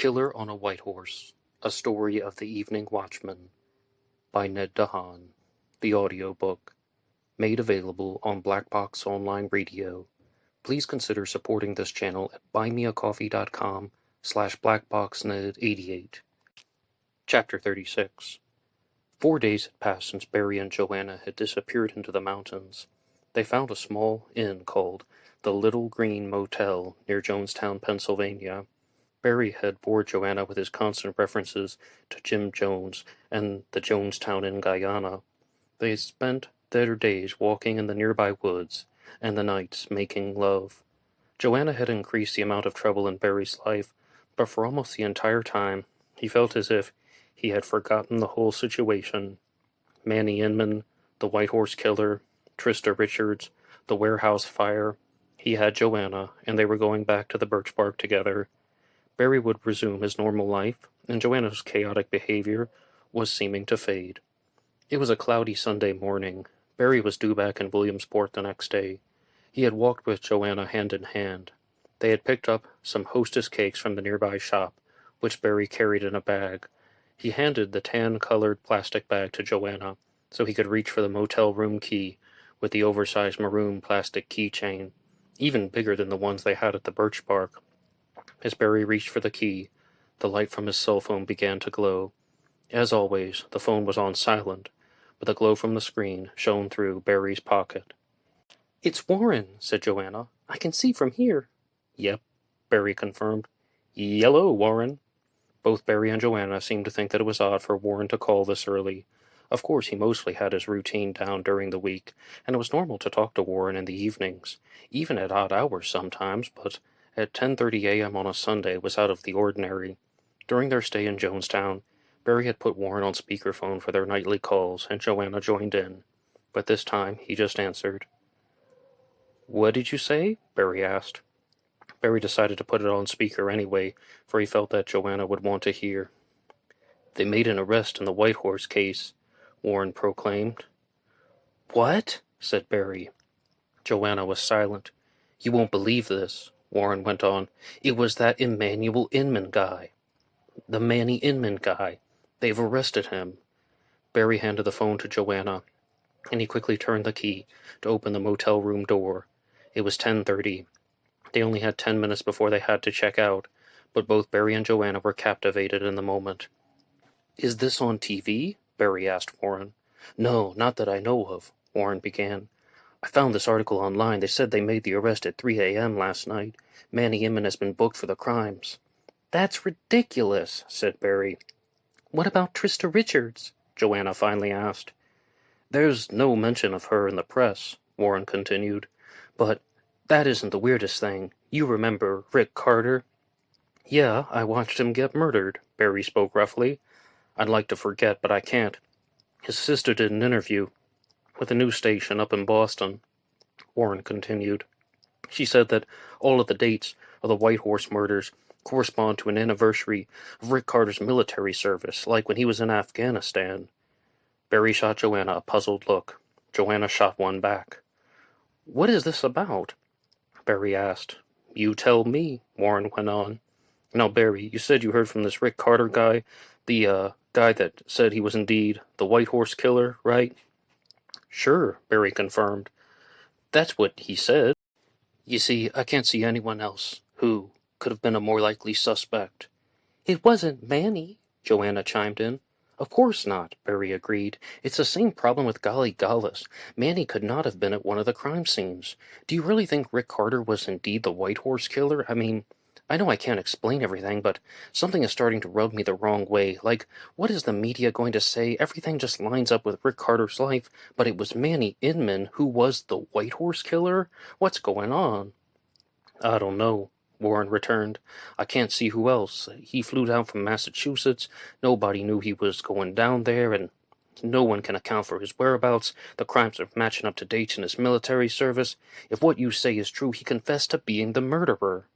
Killer on a White Horse, A Story of the Evening Watchman, by Ned DeHaan, the audiobook, made available on BlackBoxOnlineRadio. Please consider supporting this channel at BuyMeACoffee.com/BlackBoxNed88. Chapter 36. 4 days had passed since Barry and Joanna had disappeared into the mountains. They found a small inn called the Little Green Motel near Jonestown, Pennsylvania. Barry had bored Joanna with his constant references to Jim Jones and the Jonestown in Guyana. They had spent their days walking in the nearby woods, and the nights making love. Joanna had increased the amount of trouble in Barry's life, but for almost the entire time, he felt as if he had forgotten the whole situation. Manny Inman, the White Horse Killer, Trista Richards, the warehouse fire. He had Joanna, and they were going back to the birch bark together. Barry would resume his normal life, and Joanna's chaotic behavior was seeming to fade. It was a cloudy Sunday morning. Barry was due back in Williamsport the next day. He had walked with Joanna hand in hand. They had picked up some Hostess cakes from the nearby shop, which Barry carried in a bag. He handed the tan-colored plastic bag to Joanna, so he could reach for the motel room key with the oversized maroon plastic keychain, even bigger than the ones they had at the birch bark. As Barry reached for the key, the light from his cell phone began to glow. As always, the phone was on silent, but the glow from the screen shone through Barry's pocket. "It's Warren," said Joanna. "I can see from here." "Yep," Barry confirmed. "Yellow, Warren." Both Barry and Joanna seemed to think that it was odd for Warren to call this early. Of course, he mostly had his routine down during the week, and it was normal to talk to Warren in the evenings, even at odd hours sometimes, but at 10:30 a.m. on a Sunday was out of the ordinary. During their stay in Jonestown, Barry had put Warren on speakerphone for their nightly calls, and Joanna joined in. But this time, he just answered. "What did you say?" Barry asked. Barry decided to put it on speaker anyway, for he felt that Joanna would want to hear. "They made an arrest in the White Horse case," Warren proclaimed. "What?" said Barry. Joanna was silent. "You won't believe this," Warren went on. "It was that Emmanuel Inman guy. The Manny Inman guy. They've arrested him." Barry handed the phone to Joanna, and he quickly turned the key to open the motel room door. It was 10:30. They only had 10 minutes before they had to check out, but both Barry and Joanna were captivated in the moment. "Is this on TV?" Barry asked Warren. "No, not that I know of," Warren began. "I found this article online. They said they made the arrest at 3 a.m. last night. Manny Inman has been booked for the crimes." "That's ridiculous," said Barry. "What about Trista Richards?" Joanna finally asked. "There's no mention of her in the press," Warren continued. "But that isn't the weirdest thing. You remember Rick Carter?" "Yeah, I watched him get murdered," Barry spoke roughly. "I'd like to forget, but I can't. His sister did an interview with a news station up in Boston," Warren continued. "She said that all of the dates of the White Horse murders correspond to an anniversary of Rick Carter's military service, like when he was in Afghanistan." Barry shot Joanna a puzzled look. Joanna shot one back. "What is this about?" Barry asked. "You tell me," Warren went on. "Now, Barry, you said you heard from this Rick Carter guy, the guy that said he was indeed the White Horse Killer, right?" "Sure," Barry confirmed. "That's what he said. You see, I can't see anyone else who could have been a more likely suspect." "It wasn't Manny," Joanna chimed in. "Of course not," Barry agreed. "It's the same problem with Golly Gullis. Manny could not have been at one of the crime scenes. Do you really think Rick Carter was indeed the White Horse Killer? I mean, I know I can't explain everything, but something is starting to rub me the wrong way. Like, what is the media going to say? Everything just lines up with Rick Carter's life, but it was Manny Inman who was the White Horse Killer? What's going on?" "I don't know," Warren returned. "I can't see who else. He flew down from Massachusetts. Nobody knew he was going down there, and no one can account for his whereabouts. The crimes are matching up to dates in his military service. If what you say is true, he confessed to being the murderer."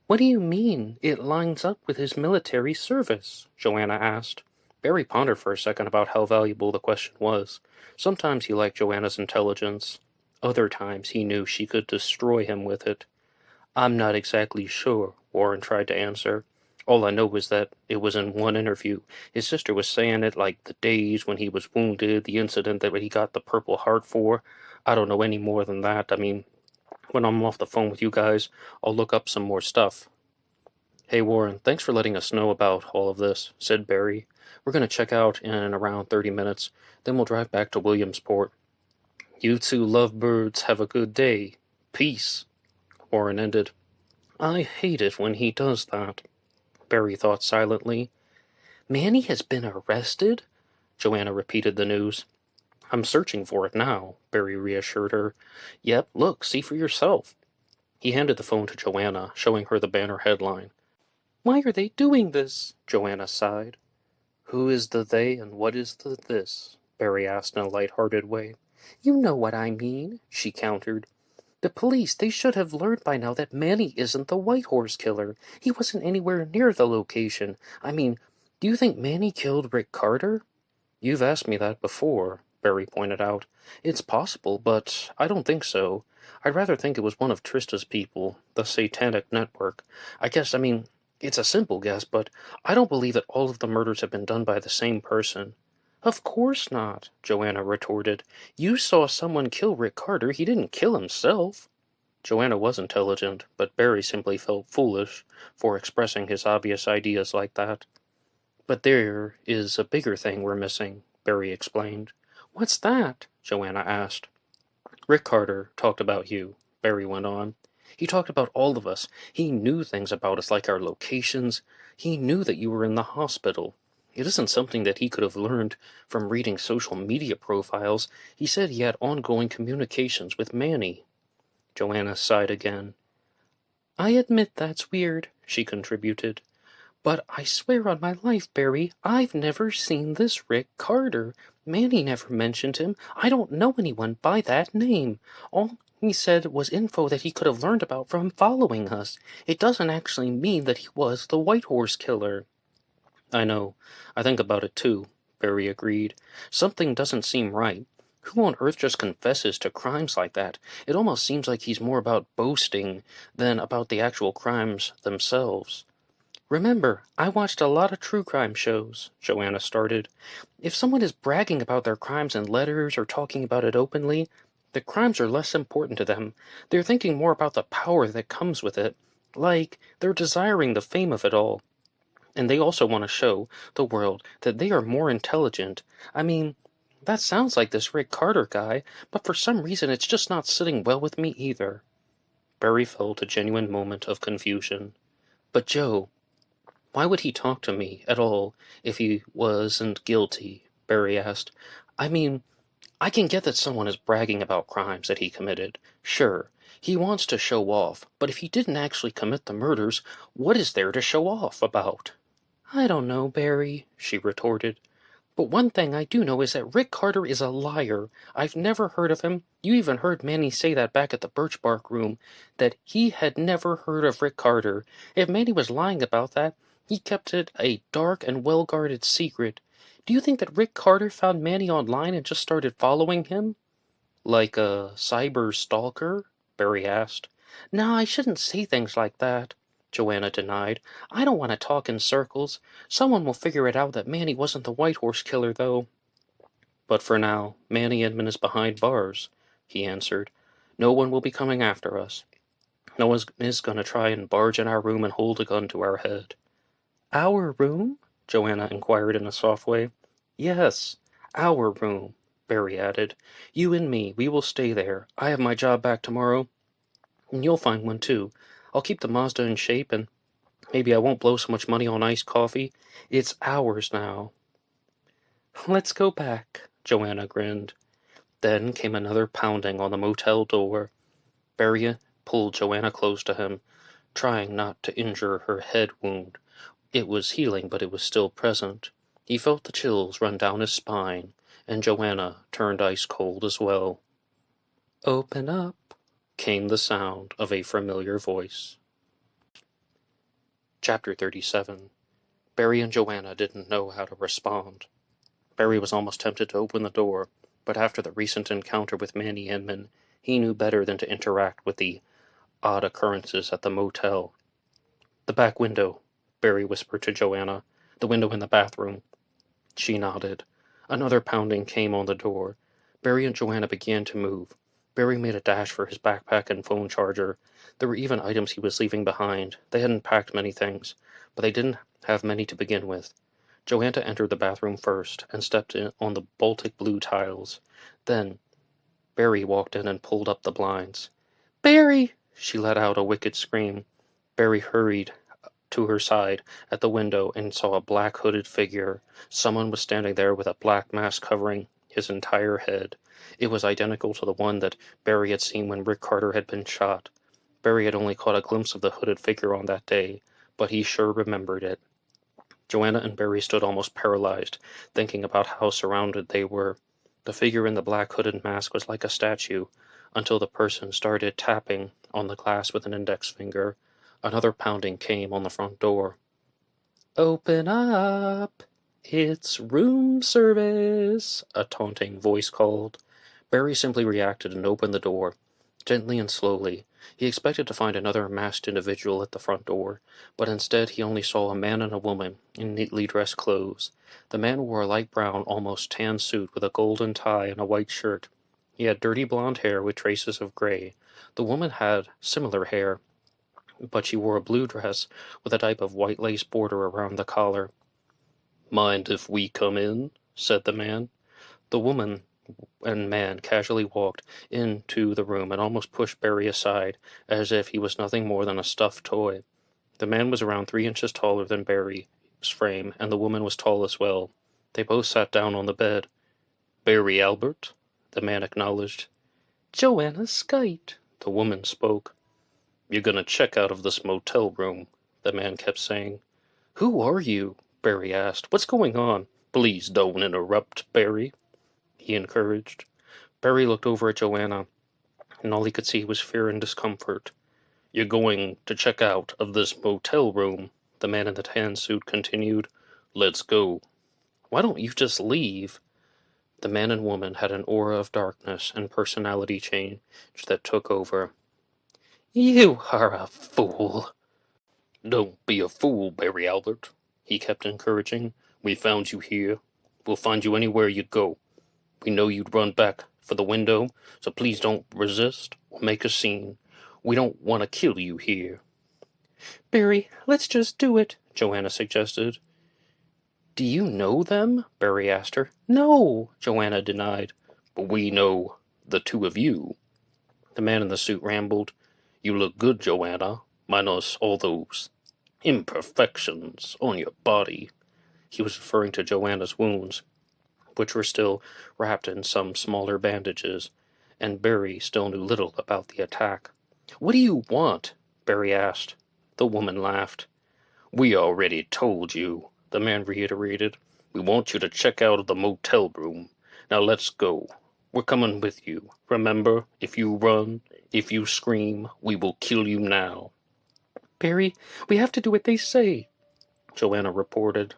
"What do you mean, it lines up with his military service?" Joanna asked. Barry pondered for a second about how valuable the question was. Sometimes he liked Joanna's intelligence. Other times he knew she could destroy him with it. "I'm not exactly sure," Warren tried to answer. All I know is that it was in one interview. His sister was saying it like the days when he was wounded, the incident that he got the Purple Heart for. I don't know any more than that. I mean, when I'm off the phone with you guys, I'll look up some more stuff. Hey Warren, thanks for letting us know about all of this, said Barry. We're going to check out in around 30 minutes, then we'll drive back to Williamsport. You two lovebirds have a good day. Peace, Warren ended. I hate it when he does that, Barry thought silently. Manny has been arrested? Joanna repeated the news. I'm searching for it now, Barry reassured her. Yep, look, see for yourself. He handed the phone to Joanna, showing her the banner headline. Why are they doing this? Joanna sighed. Who is the they and what is the this? Barry asked in a light-hearted way. You know what I mean, she countered. The police, they should have learned by now that Manny isn't the White Horse Killer. He wasn't anywhere near the location. I mean, do you think Manny killed Rick Carter? You've asked me that before, Barry pointed out. It's possible, but I don't think so. I'd rather think it was one of Trista's people, the Satanic Network. It's a simple guess, but I don't believe that all of the murders have been done by the same person. Of course not, Joanna retorted. You saw someone kill Rick Carter. He didn't kill himself. Joanna was intelligent, but Barry simply felt foolish for expressing his obvious ideas like that. But there is a bigger thing we're missing, Barry explained. What's that? Joanna asked. Rick Carter talked about you, Barry went on. He talked about all of us. He knew things about us like our locations. He knew that you were in the hospital. It isn't something that he could have learned from reading social media profiles. He said he had ongoing communications with Manny. Joanna sighed again. I admit that's weird, she contributed. But I swear on my life, Barry, I've never seen this Rick Carter. Manny never mentioned him. I don't know anyone by that name. All he said was info that he could have learned about from following us. It doesn't actually mean that he was the White Horse Killer. I know. I think about it too, Barry agreed. Something doesn't seem right. Who on earth just confesses to crimes like that? It almost seems like he's more about boasting than about the actual crimes themselves. Remember, I watched a lot of true crime shows, Joanna started. If someone is bragging about their crimes in letters or talking about it openly, the crimes are less important to them. They're thinking more about the power that comes with it. Like, they're desiring the fame of it all. And they also want to show the world that they are more intelligent. I mean, that sounds like this Rick Carter guy, but for some reason it's just not sitting well with me either. Barry felt a genuine moment of confusion. But Joe, why would he talk to me at all if he wasn't guilty? Barry asked. I mean, I can get that someone is bragging about crimes that he committed. Sure, he wants to show off, but if he didn't actually commit the murders, what is there to show off about? I don't know, Barry, she retorted. But one thing I do know is that Rick Carter is a liar. I've never heard of him. You even heard Manny say that back at the Birch Bark room, that he had never heard of Rick Carter. If Manny was lying about that, he kept it a dark and well-guarded secret. Do you think that Rick Carter found Manny online and just started following him? Like a cyber stalker? Barry asked. No, I shouldn't say things like that, Joanna denied. I don't want to talk in circles. Someone will figure it out that Manny wasn't the White Horse Killer, though. But for now, Manny Edmund is behind bars, he answered. No one will be coming after us. No one is going to try and barge in our room and hold a gun to our head. Our room? Joanna inquired in a soft way. Yes, our room, Barry added. You and me, we will stay there. I have my job back tomorrow, and you'll find one too. I'll keep the Mazda in shape, and maybe I won't blow so much money on iced coffee. It's ours now. Let's go back, Joanna grinned. Then came another pounding on the motel door. Barry pulled Joanna close to him, trying not to injure her head wound. It was healing, but it was still present. He felt the chills run down his spine, and Joanna turned ice-cold as well. Open up, came the sound of a familiar voice. Chapter 37. Barry and Joanna didn't know how to respond. Barry was almost tempted to open the door, but after the recent encounter with Manny Inman, he knew better than to interact with the odd occurrences at the motel. The back window, Barry whispered to Joanna. "The window in the bathroom." She nodded. Another pounding came on the door. Barry and Joanna began to move. Barry made a dash for his backpack and phone charger. There were even items he was leaving behind. They hadn't packed many things, but they didn't have many to begin with. Joanna entered the bathroom first and stepped in on the Baltic blue tiles. Then Barry walked in and pulled up the blinds. "Barry!" She let out a wicked scream. Barry hurried to her side at the window and saw a black hooded figure. Someone was standing there with a black mask covering his entire head. It was identical to the one that Barry had seen when Rick Carter had been shot. Barry had only caught a glimpse of the hooded figure on that day, but he sure remembered it. Joanna and Barry stood almost paralyzed, thinking about how surrounded they were. The figure in the black hooded mask was like a statue, until the person started tapping on the glass with an index finger. Another pounding came on the front door. "Open up! It's room service!" a taunting voice called. Barry simply reacted and opened the door, gently and slowly. He expected to find another masked individual at the front door, but instead he only saw a man and a woman in neatly dressed clothes. The man wore a light brown, almost tan suit with a golden tie and a white shirt. He had dirty blonde hair with traces of gray. The woman had similar hair, but she wore a blue dress with a type of white lace border around the collar. "Mind if we come in?" said the man. The woman and man casually walked into the room and almost pushed Barry aside, as if he was nothing more than a stuffed toy. The man was around 3 inches taller than Barry's frame, and the woman was tall as well. They both sat down on the bed. "Barry Albert," the man acknowledged. "Joanna Skite," the woman spoke. "You're gonna check out of this motel room," the man kept saying. "Who are you?" Barry asked. "What's going on?" "Please don't interrupt, Barry," he encouraged. Barry looked over at Joanna, and all he could see was fear and discomfort. "You're going to check out of this motel room," the man in the tan suit continued. "Let's go." "Why don't you just leave?" The man and woman had an aura of darkness and personality change that took over. "You are a fool." "Don't be a fool, Barry Albert," he kept encouraging. "We found you here. We'll find you anywhere you go. We know you'd run back for the window, so please don't resist or make a scene. We don't want to kill you here." "Barry, let's just do it," Joanna suggested. "Do you know them?" Barry asked her. "No," Joanna denied. "But we know the two of you." The man in the suit rambled. "You look good, Joanna, minus all those imperfections on your body." He was referring to Joanna's wounds, which were still wrapped in some smaller bandages, and Barry still knew little about the attack. "What do you want?" Barry asked. The woman laughed. "We already told you," the man reiterated. "We want you to check out of the motel room. Now let's go. We're coming with you. Remember, if you run, if you scream, we will kill you now." "Barry, we have to do what they say," Joanna reported.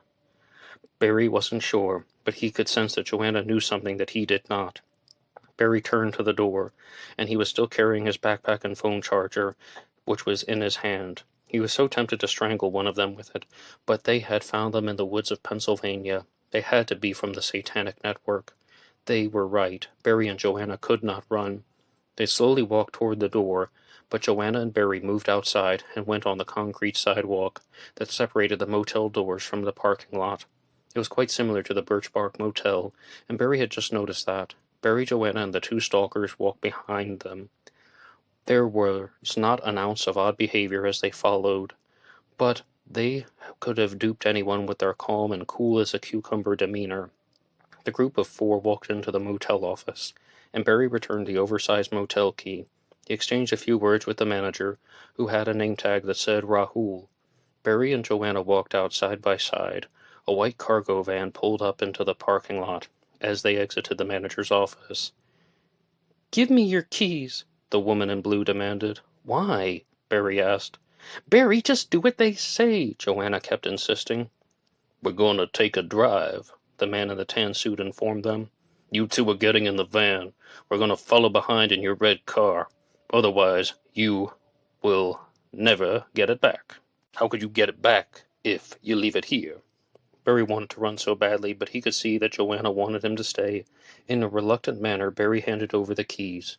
Barry wasn't sure, but he could sense that Joanna knew something that he did not. Barry turned to the door, and he was still carrying his backpack and phone charger, which was in his hand. He was so tempted to strangle one of them with it, but they had found them in the woods of Pennsylvania. They had to be from the Satanic Network. They were right. Barry and Joanna could not run. They slowly walked toward the door, but Joanna and Barry moved outside and went on the concrete sidewalk that separated the motel doors from the parking lot. It was quite similar to the Birch Bark Motel, and Barry had just noticed that. Barry, Joanna, and the two stalkers walked behind them. There was not an ounce of odd behavior as they followed, but they could have duped anyone with their calm and cool-as-a-cucumber demeanor. The group of four walked into the motel office, and Barry returned the oversized motel key. He exchanged a few words with the manager, who had a name tag that said Rahul. Barry and Joanna walked out side by side. A white cargo van pulled up into the parking lot as they exited the manager's office. "Give me your keys," the woman in blue demanded. "Why?" Barry asked. "Barry, just do what they say," Joanna kept insisting. "We're going to take a drive," the man in the tan suit informed them. "You two are getting in the van. We're going to follow behind in your red car. Otherwise, you will never get it back." "How could you get it back?" If you leave it here. Barry wanted to run so badly, but he could see that Joanna wanted him to stay. In a reluctant manner, Barry handed over the keys.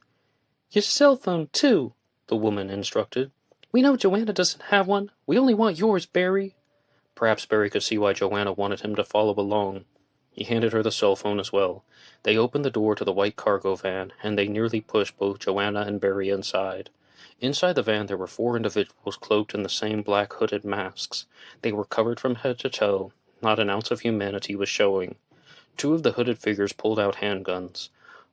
Your cell phone, too, the woman instructed. We know Joanna doesn't have one. We only want yours, Barry. Perhaps Barry could see why Joanna wanted him to follow along. He handed her the cell phone as well. They opened the door to the white cargo van, and they nearly pushed both Joanna and Barry inside. Inside the van there were 4 individuals cloaked in the same black hooded masks. They were covered from head to toe. Not an ounce of humanity was showing. 2 of the hooded figures pulled out handguns.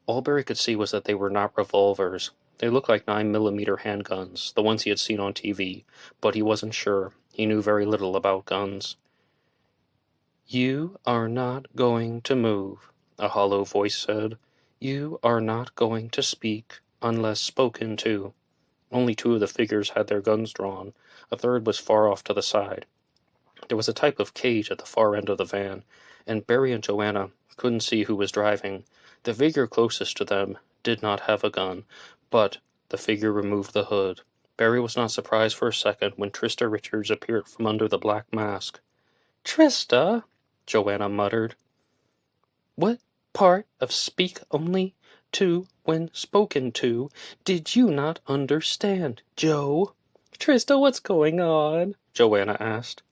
All Barry could see was that they were not revolvers. They looked like 9mm handguns, the ones he had seen on TV, but he wasn't sure. He knew very little about guns. You are not going to move, a hollow voice said. You are not going to speak unless spoken to. Only 2 of the figures had their guns drawn. A third was far off to the side. There was a type of cage at the far end of the van, and Barry and Joanna couldn't see who was driving. The figure closest to them did not have a gun, but the figure removed the hood. Barry was not surprised for a second when Trista Richards appeared from under the black mask. Trista, Joanna muttered. What part of speak only to when spoken to did you not understand, Joe? Trista, what's going on? Joanna asked.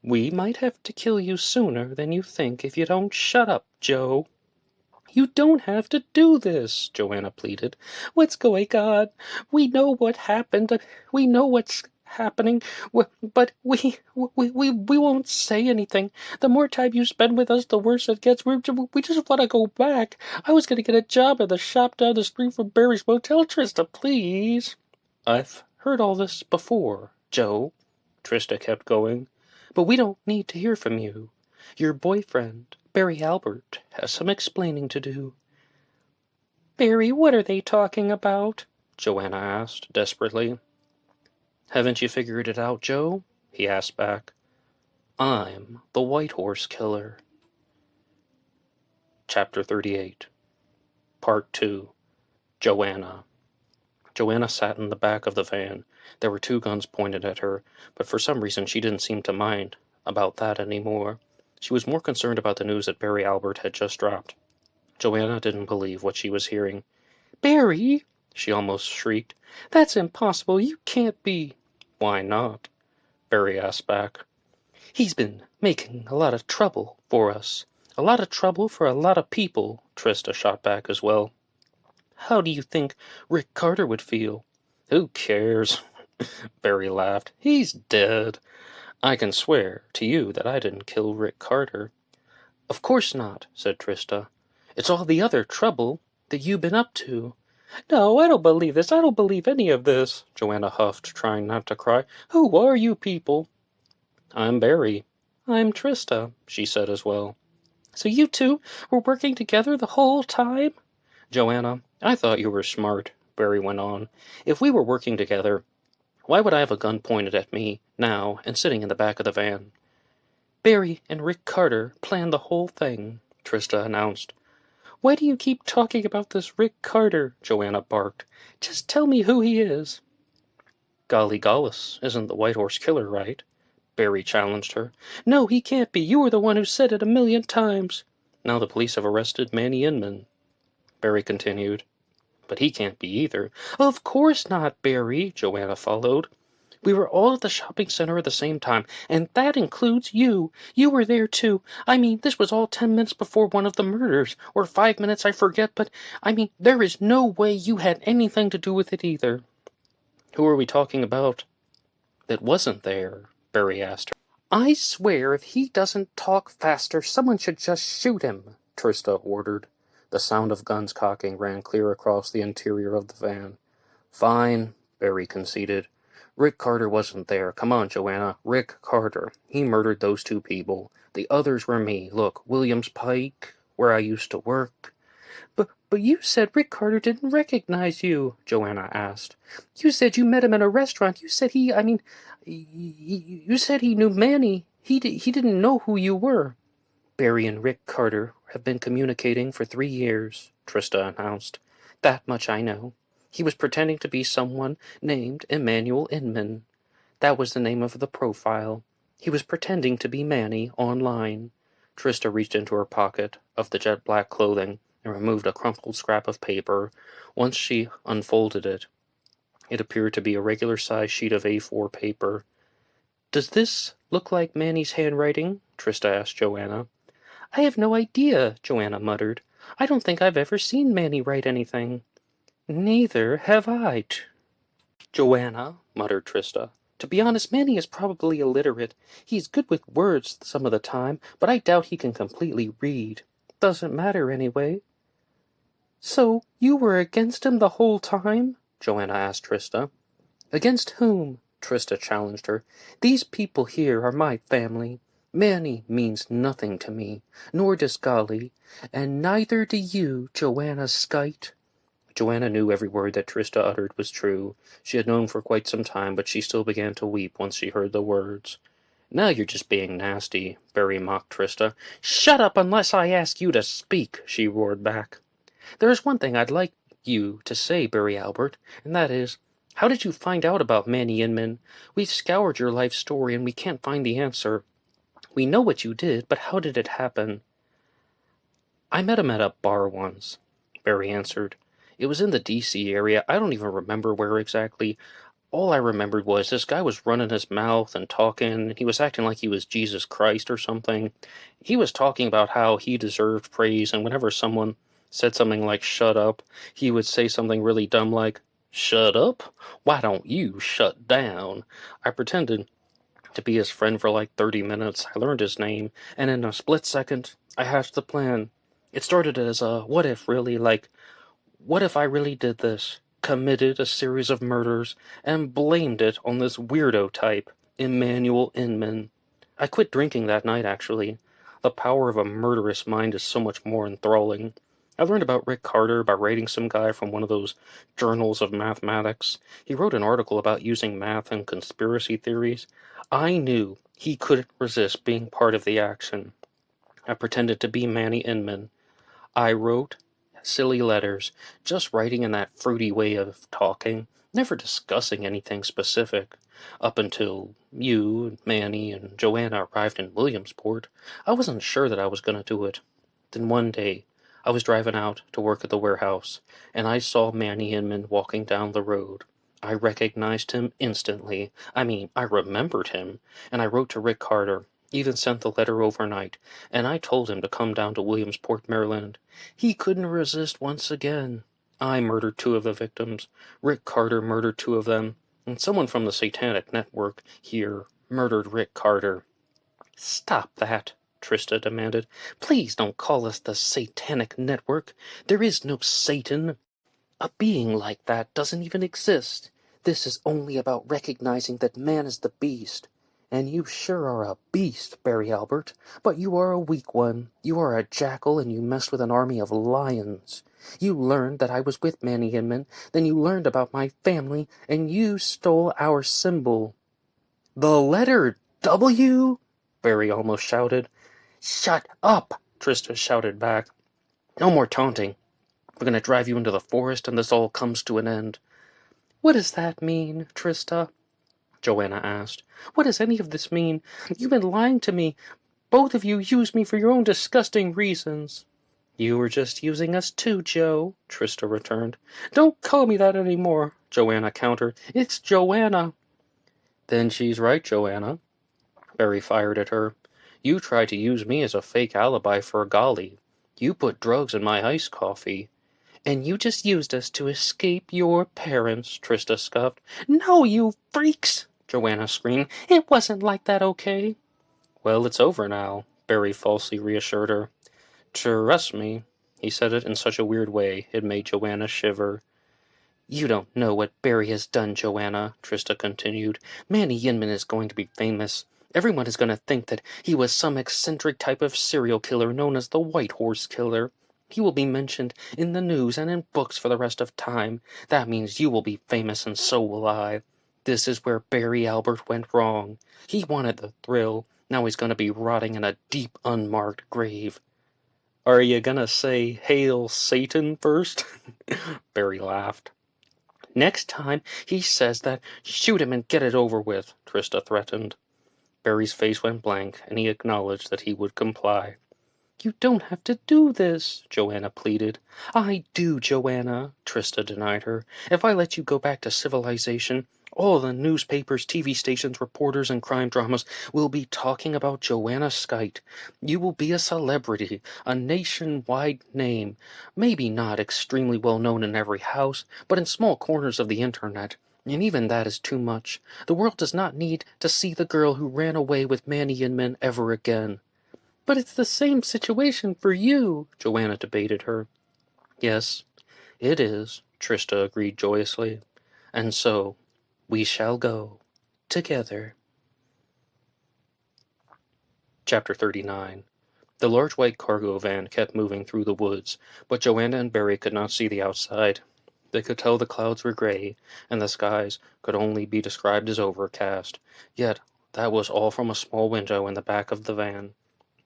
We might have to kill you sooner than you think if you don't shut up, Joe. You don't have to do this, Joanna pleaded. What's going on? We know what happened. We know what's happening, but we won't say anything. The more time you spend with us, the worse it gets. We just want to go back. I was going to get a job at the shop down the street from Barry's Motel. Trista, please. I've heard all this before, Joe, Trista kept going. But we don't need to hear from you. Your boyfriend, Barry Albert, has some explaining to do. Barry, what are they talking about? Joanna asked, desperately. Haven't you figured it out, Joe? He asked back. I'm the White Horse Killer. Chapter 38. Part 2. Joanna. Joanna sat in the back of the van. There were 2 guns pointed at her, but for some reason she didn't seem to mind about that anymore. She was more concerned about the news that Barry Albert had just dropped. Joanna didn't believe what she was hearing. Barry, she almost shrieked. That's impossible. You can't be. Why not? Barry asked back. He's been making a lot of trouble for us. A lot of trouble for a lot of people, Trista shot back as well. How do you think Rick Carter would feel? Who cares? Barry laughed. He's dead. I can swear to you that I didn't kill Rick Carter. Of course not, said Trista. It's all the other trouble that you've been up to. No, I don't believe this. I don't believe any of this, Joanna huffed, trying not to cry. Who are you people? I'm Barry. I'm Trista, she said as well. So you 2 were working together the whole time? Joanna, I thought you were smart, Barry went on. If we were working together, why would I have a gun pointed at me now and sitting in the back of the van? Barry and Rick Carter planned the whole thing, Trista announced. Why do you keep talking about this Rick Carter? Joanna barked. Just tell me who he is. Golly Gullis isn't the White Horse Killer, right? Barry challenged her. No, he can't be. You were the one who said it 1,000,000 times. Now the police have arrested Manny Inman, Barry continued. But he can't be either. Of course not, Barry, Joanna followed. We were all at the shopping center at the same time, and that includes you. You were there, too. I mean, this was all 10 minutes before one of the murders, or 5 minutes, I forget, but, there is no way you had anything to do with it either. Who are we talking about that wasn't there? Barry asked her. I swear if he doesn't talk faster, someone should just shoot him, Trista ordered. The sound of guns cocking ran clear across the interior of the van. Fine, Barry conceded. Rick Carter wasn't there. Come on, Joanna. Rick Carter. He murdered those 2 people. The others were me. Look, Williams Pike, where I used to work. But you said Rick Carter didn't recognize you, Joanna asked. You said you met him in a restaurant. You said you said he knew Manny. He didn't know who you were. Barry and Rick Carter have been communicating for 3 years, Trista announced. That much I know. He was pretending to be someone named Emmanuel Inman. That was the name of the profile. He was pretending to be Manny online. Trista reached into her pocket of the jet black clothing and removed a crumpled scrap of paper. Once she unfolded it, it appeared to be a regular-sized sheet of A4 paper. "Does this look like Manny's handwriting?" Trista asked Joanna. "I have no idea," Joanna muttered. "I don't think I've ever seen Manny write anything." "Neither have I, Joanna," muttered Trista. "To be honest, Manny is probably illiterate. He's good with words some of the time, but I doubt he can completely read. Doesn't matter anyway." "So you were against him the whole time?" Joanna asked Trista. "Against whom?" Trista challenged her. "These people here are my family. Manny means nothing to me, nor does Golly, and neither do you, Joanna Skite." Joanna knew every word that Trista uttered was true. She had known for quite some time, but she still began to weep once she heard the words. "Now you're just being nasty," Barry mocked Trista. "Shut up unless I ask you to speak," she roared back. "There is one thing I'd like you to say, Barry Albert, and that is, how did you find out about Manny Inman? We've scoured your life story and we can't find the answer. We know what you did, but how did it happen?" "I met him at a bar once," Barry answered. "It was in the D.C. area. I don't even remember where exactly. All I remembered was this guy was running his mouth and talking, and he was acting like he was Jesus Christ or something. He was talking about how he deserved praise, and whenever someone said something like shut up, he would say something really dumb like, 'Shut up? Why don't you shut down?' I pretended to be his friend for like 30 minutes. I learned his name, and in a split second, I hatched the plan. It started as a what if, really, like, what if I really did this, committed a series of murders, and blamed it on this weirdo type, Emmanuel Inman. I quit drinking that night, actually. The power of a murderous mind is so much more enthralling. I learned about Rick Carter by reading some guy from one of those journals of mathematics. He wrote an article about using math and conspiracy theories. I knew he couldn't resist being part of the action. I pretended to be Manny Inman. I wrote silly letters, just writing in that fruity way of talking, never discussing anything specific. Up until you, Manny, and Joanna arrived in Williamsport, I wasn't sure that I was going to do it. Then one day, I was driving out to work at the warehouse, and I saw Manny Inman walking down the road. I recognized him instantly. I remembered him, and I wrote to Rick Carter, even sent the letter overnight, and I told him to come down to Williamsport, Maryland. He couldn't resist once again. I murdered 2 of the victims. Rick Carter murdered 2 of them, and someone from the Satanic Network here murdered Rick Carter." "Stop that," Trista demanded. "Please don't call us the Satanic Network. There is no Satan. A being like that doesn't even exist. This is only about recognizing that man is the beast. And you sure are a beast, Barry Albert, but you are a weak one. You are a jackal, and you messed with an army of lions. You learned that I was with Manny Inman, then you learned about my family, and you stole our symbol." "The letter W?" Barry almost shouted. "Shut up!" Trista shouted back. "No more taunting. We're going to drive you into the forest, and this all comes to an end." "What does that mean, Trista?" Joanna asked. "What does any of this mean? You've been lying to me. Both of you used me for your own disgusting reasons." "You were just using us too, Joe," Trista returned. "Don't call me that any more," Joanna countered. "It's Joanna." "Then she's right, Joanna," Barry fired at her. "You tried to use me as a fake alibi for Golly. You put drugs in my iced coffee." "And you just used us to escape your parents," Trista scoffed. "No, you freaks!" Joanna screamed. "It wasn't like that, okay?" "Well, it's over now," Barry falsely reassured her. "Trust me." He said it in such a weird way, it made Joanna shiver. "You don't know what Barry has done, Joanna," Trista continued. "Manny Inman is going to be famous. Everyone is going to think that he was some eccentric type of serial killer known as the White Horse Killer. He will be mentioned in the news and in books for the rest of time. That means you will be famous, and so will I. This is where Barry Albert went wrong. He wanted the thrill. Now he's going to be rotting in a deep, unmarked grave." "Are you going to say Hail Satan first?" Barry laughed. "Next time he says that, shoot him and get it over with," Trista threatened. Barry's face went blank, and he acknowledged that he would comply. "You don't have to do this," Joanna pleaded. "I do, Joanna," Trista denied her. "If I let you go back to civilization, all the newspapers, TV stations, reporters, and crime dramas will be talking about Joanna Skite. You will be a celebrity, a nationwide name. Maybe not extremely well known in every house, but in small corners of the internet. And even that is too much. The world does not need to see the girl who ran away with Manny Inman ever again." "But it's the same situation for you," Joanna debated her. "Yes, it is," Trista agreed joyously. "And so, we shall go. Together." Chapter 39. The large white cargo van kept moving through the woods, but Joanna and Barry could not see the outside. They could tell the clouds were gray, and the skies could only be described as overcast. Yet, that was all from a small window in the back of the van.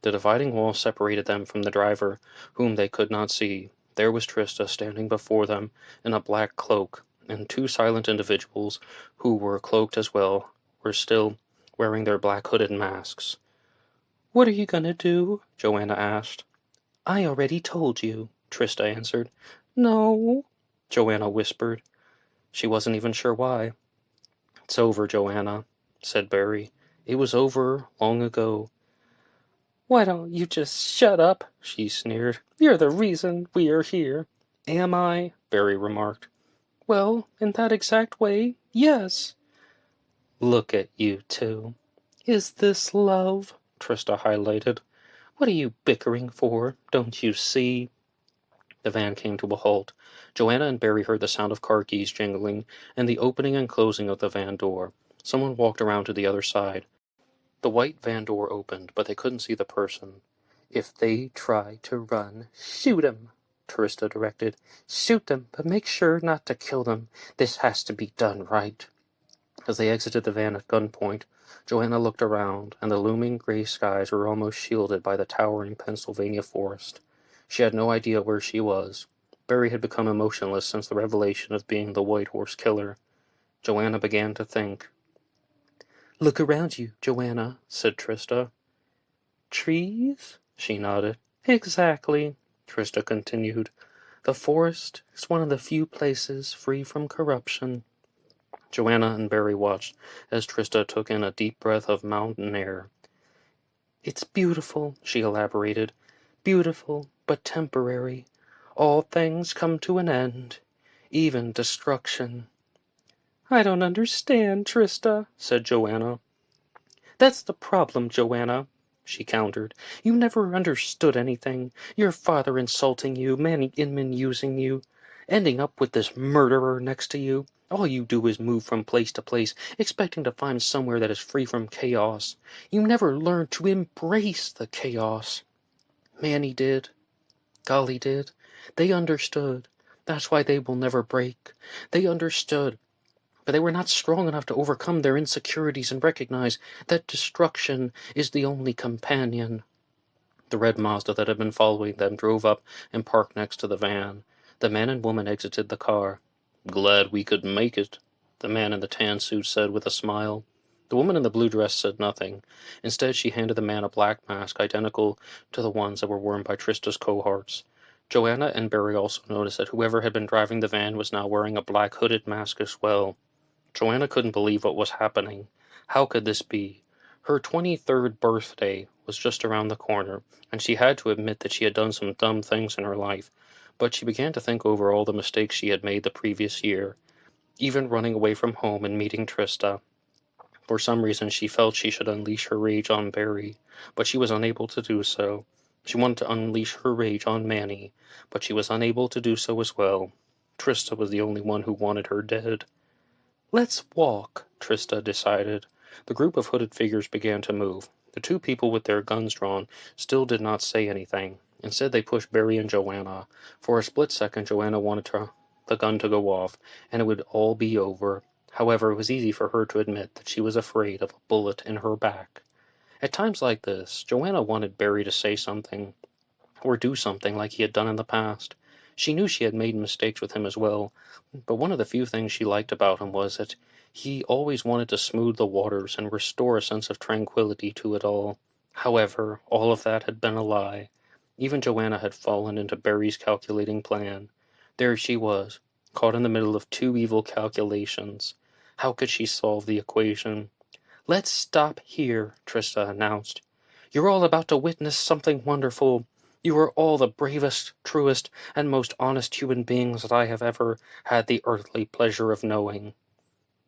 The dividing wall separated them from the driver, whom they could not see. There was Trista standing before them in a black cloak, and two silent individuals, who were cloaked as well, were still wearing their black hooded masks. "What are you going to do?" Joanna asked. "I already told you," Trista answered. "No," Joanna whispered. She wasn't even sure why. "It's over, Joanna," said Barry. "It was over long ago." "Why don't you just shut up?" she sneered. "You're the reason we are here." "Am I?" Barry remarked. "Well, in that exact way, yes." "Look at you two." "Is this love?" Trista highlighted. "What are you bickering for? Don't you see?" The van came to a halt. Joanna and Barry heard the sound of car keys jingling, and the opening and closing of the van door. Someone walked around to the other side. The white van door opened, but they couldn't see the person. "If they try to run, shoot 'em," Trista directed. "Shoot them, but make sure not to kill them. This has to be done right." As they exited the van at gunpoint, Joanna looked around, and the looming gray skies were almost shielded by the towering Pennsylvania forest. She had no idea where she was. Barry had become emotionless since the revelation of being the White Horse Killer. Joanna began to think. "Look around you, Joanna," said Trista. "Trees?" She nodded. "Exactly," Trista continued. "The forest is one of the few places free from corruption." Joanna and Barry watched as Trista took in a deep breath of mountain air. "It's beautiful," she elaborated. "Beautiful, but temporary. All things come to an end, even destruction." "I don't understand, Trista," said Joanna. "That's the problem, Joanna," she countered. "You never understood anything. Your father insulting you, Manny Inman using you, ending up with this murderer next to you. All you do is move from place to place, expecting to find somewhere that is free from chaos. You never learned to embrace the chaos. Manny did. Golly did. They understood. That's why they will never break. They understood. But they were not strong enough to overcome their insecurities and recognize that destruction is the only companion." The red Mazda that had been following them drove up and parked next to the van. The man and woman exited the car. "Glad we could make it," the man in the tan suit said with a smile. The woman in the blue dress said nothing. Instead, she handed the man a black mask identical to the ones that were worn by Trista's cohorts. Joanna and Barry also noticed that whoever had been driving the van was now wearing a black hooded mask as well. Joanna couldn't believe what was happening. How could this be? Her 23rd birthday was just around the corner, and she had to admit that she had done some dumb things in her life, but she began to think over all the mistakes she had made the previous year, even running away from home and meeting Trista. For some reason she felt she should unleash her rage on Barry, but she was unable to do so. She wanted to unleash her rage on Manny, but she was unable to do so as well. Trista was the only one who wanted her dead. "Let's walk," Trista decided. The group of hooded figures began to move. The two people with their guns drawn still did not say anything. Instead, they pushed Barry and Joanna. For a split second, Joanna wanted the gun to go off, and it would all be over. However, it was easy for her to admit that she was afraid of a bullet in her back. At times like this, Joanna wanted Barry to say something, or do something like he had done in the past. She knew she had made mistakes with him as well, but one of the few things she liked about him was that He always wanted to smooth the waters and restore a sense of tranquility to it all. However, all of that had been a lie. Even Joanna had fallen into Barry's calculating plan. There she was, caught in the middle of two evil calculations. How could she solve the equation? "Let's stop here," Trista announced. "You're all about to witness something wonderful. You are all the bravest, truest, and most honest human beings that I have ever had the earthly pleasure of knowing."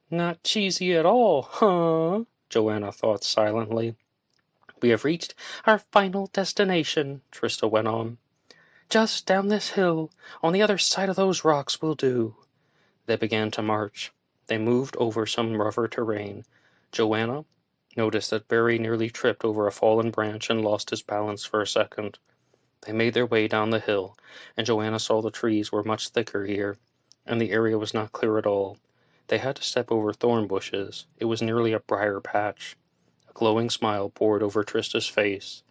"Not cheesy at all, huh?" Joanna thought silently. "We have reached our final destination," Trista went on. "Just down this hill, on the other side of those rocks will do." They began to march. They moved over some rougher terrain. Joanna noticed that Barry nearly tripped over a fallen branch and lost his balance for a second. They made their way down the hill, and Joanna saw the trees were much thicker here, and the area was not clear at all. They had to step over thorn bushes. It was nearly a briar patch. A glowing smile poured over Trista's face.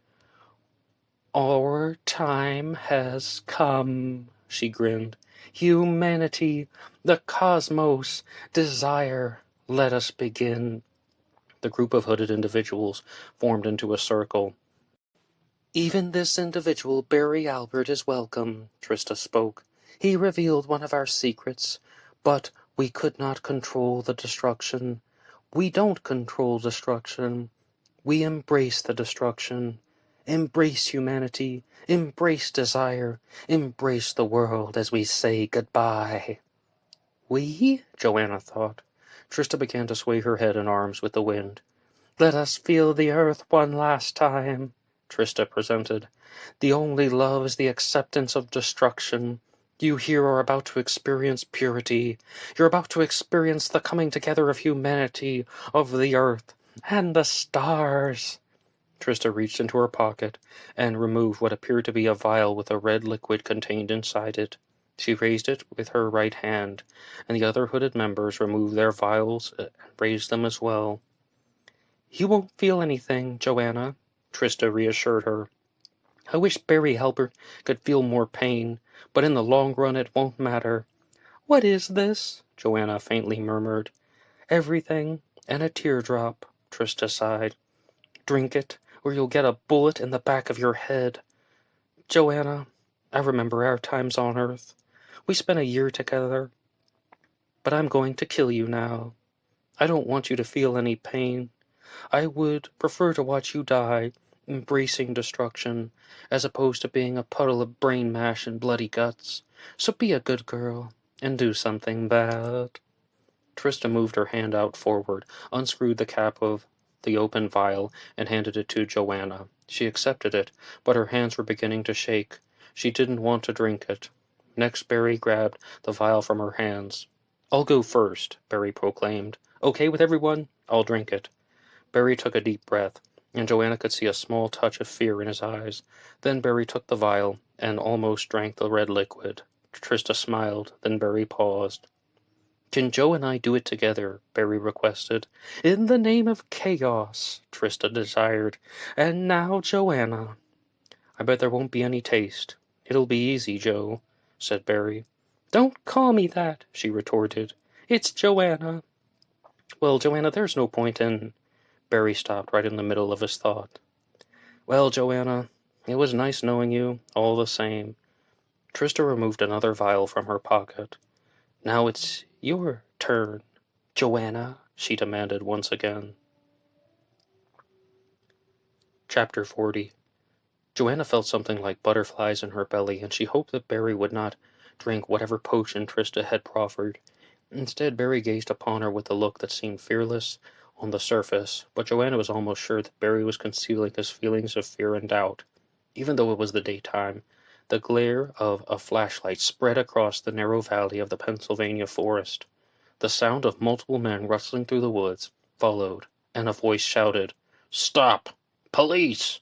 "Our time has come," she grinned. "Humanity, the cosmos, desire. Let us begin." The group of hooded individuals formed into a circle. "Even this individual, Barry Albert, is welcome," Trista spoke. "He revealed one of our secrets, but we could not control the destruction. We don't control destruction. We embrace the destruction. Embrace humanity. Embrace desire. Embrace the world as we say goodbye." "We?" Joanna thought. Trista began to sway her head and arms with the wind. "Let us feel the earth one last time," Trista presented. "The only love is the acceptance of destruction. You here are about to experience purity. You're about to experience the coming together of humanity, of the earth, and the stars." Trista reached into her pocket and removed what appeared to be a vial with a red liquid contained inside it. She raised it with her right hand, and the other hooded members removed their vials and raised them as well. "You won't feel anything, Joanna," Trista reassured her. "I wish Barry Albert could feel more pain, but in the long run it won't matter." "What is this?" Joanna faintly murmured. "Everything, and a teardrop," Trista sighed. "Drink it, or you'll get a bullet in the back of your head. Joanna, I remember our times on Earth. We spent a year together. But I'm going to kill you now. I don't want you to feel any pain. I would prefer to watch you die, embracing destruction, as opposed to being a puddle of brain mash and bloody guts. So be a good girl, and do something bad." Trista moved her hand out forward, unscrewed the cap of the open vial, and handed it to Joanna. She accepted it, but her hands were beginning to shake. She didn't want to drink it. Next, Barry grabbed the vial from her hands. "I'll go first," Barry proclaimed. "Okay with everyone? I'll drink it." Barry took a deep breath, and Joanna could see a small touch of fear in his eyes. Then Barry took the vial and almost drank the red liquid. Trista smiled, then Barry paused. "Can Joe and I do it together?" Barry requested. "In the name of chaos," Trista desired. "And now, Joanna." "I bet there won't be any taste. It'll be easy, Joe," said Barry. "Don't call me that," she retorted. "It's Joanna." "Well, Joanna, there's no point in—" Barry stopped right in the middle of his thought. "Well, Joanna, it was nice knowing you, all the same." Trista removed another vial from her pocket. "Now it's your turn, Joanna," she demanded once again. Chapter 40. Joanna felt something like butterflies in her belly, and she hoped that Barry would not drink whatever potion Trista had proffered. Instead, Barry gazed upon her with a look that seemed fearless on the surface, but Joanna was almost sure that Barry was concealing his feelings of fear and doubt. Even though it was the daytime, the glare of a flashlight spread across the narrow valley of the Pennsylvania forest. The sound of multiple men rustling through the woods followed, and a voice shouted, "Stop! Police!"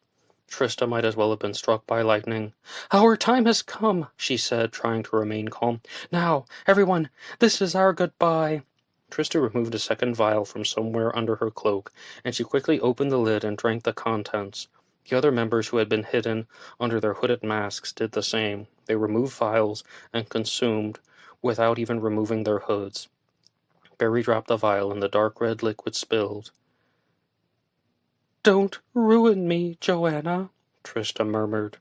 Trista might as well have been struck by lightning. "Our time has come," she said, trying to remain calm. "Now, everyone, this is our goodbye." Trista removed a second vial from somewhere under her cloak, and she quickly opened the lid and drank the contents. The other members who had been hidden under their hooded masks did the same. They removed vials and consumed without even removing their hoods. Barry dropped the vial and the dark red liquid spilled. "Don't ruin me, Joanna," Trista murmured.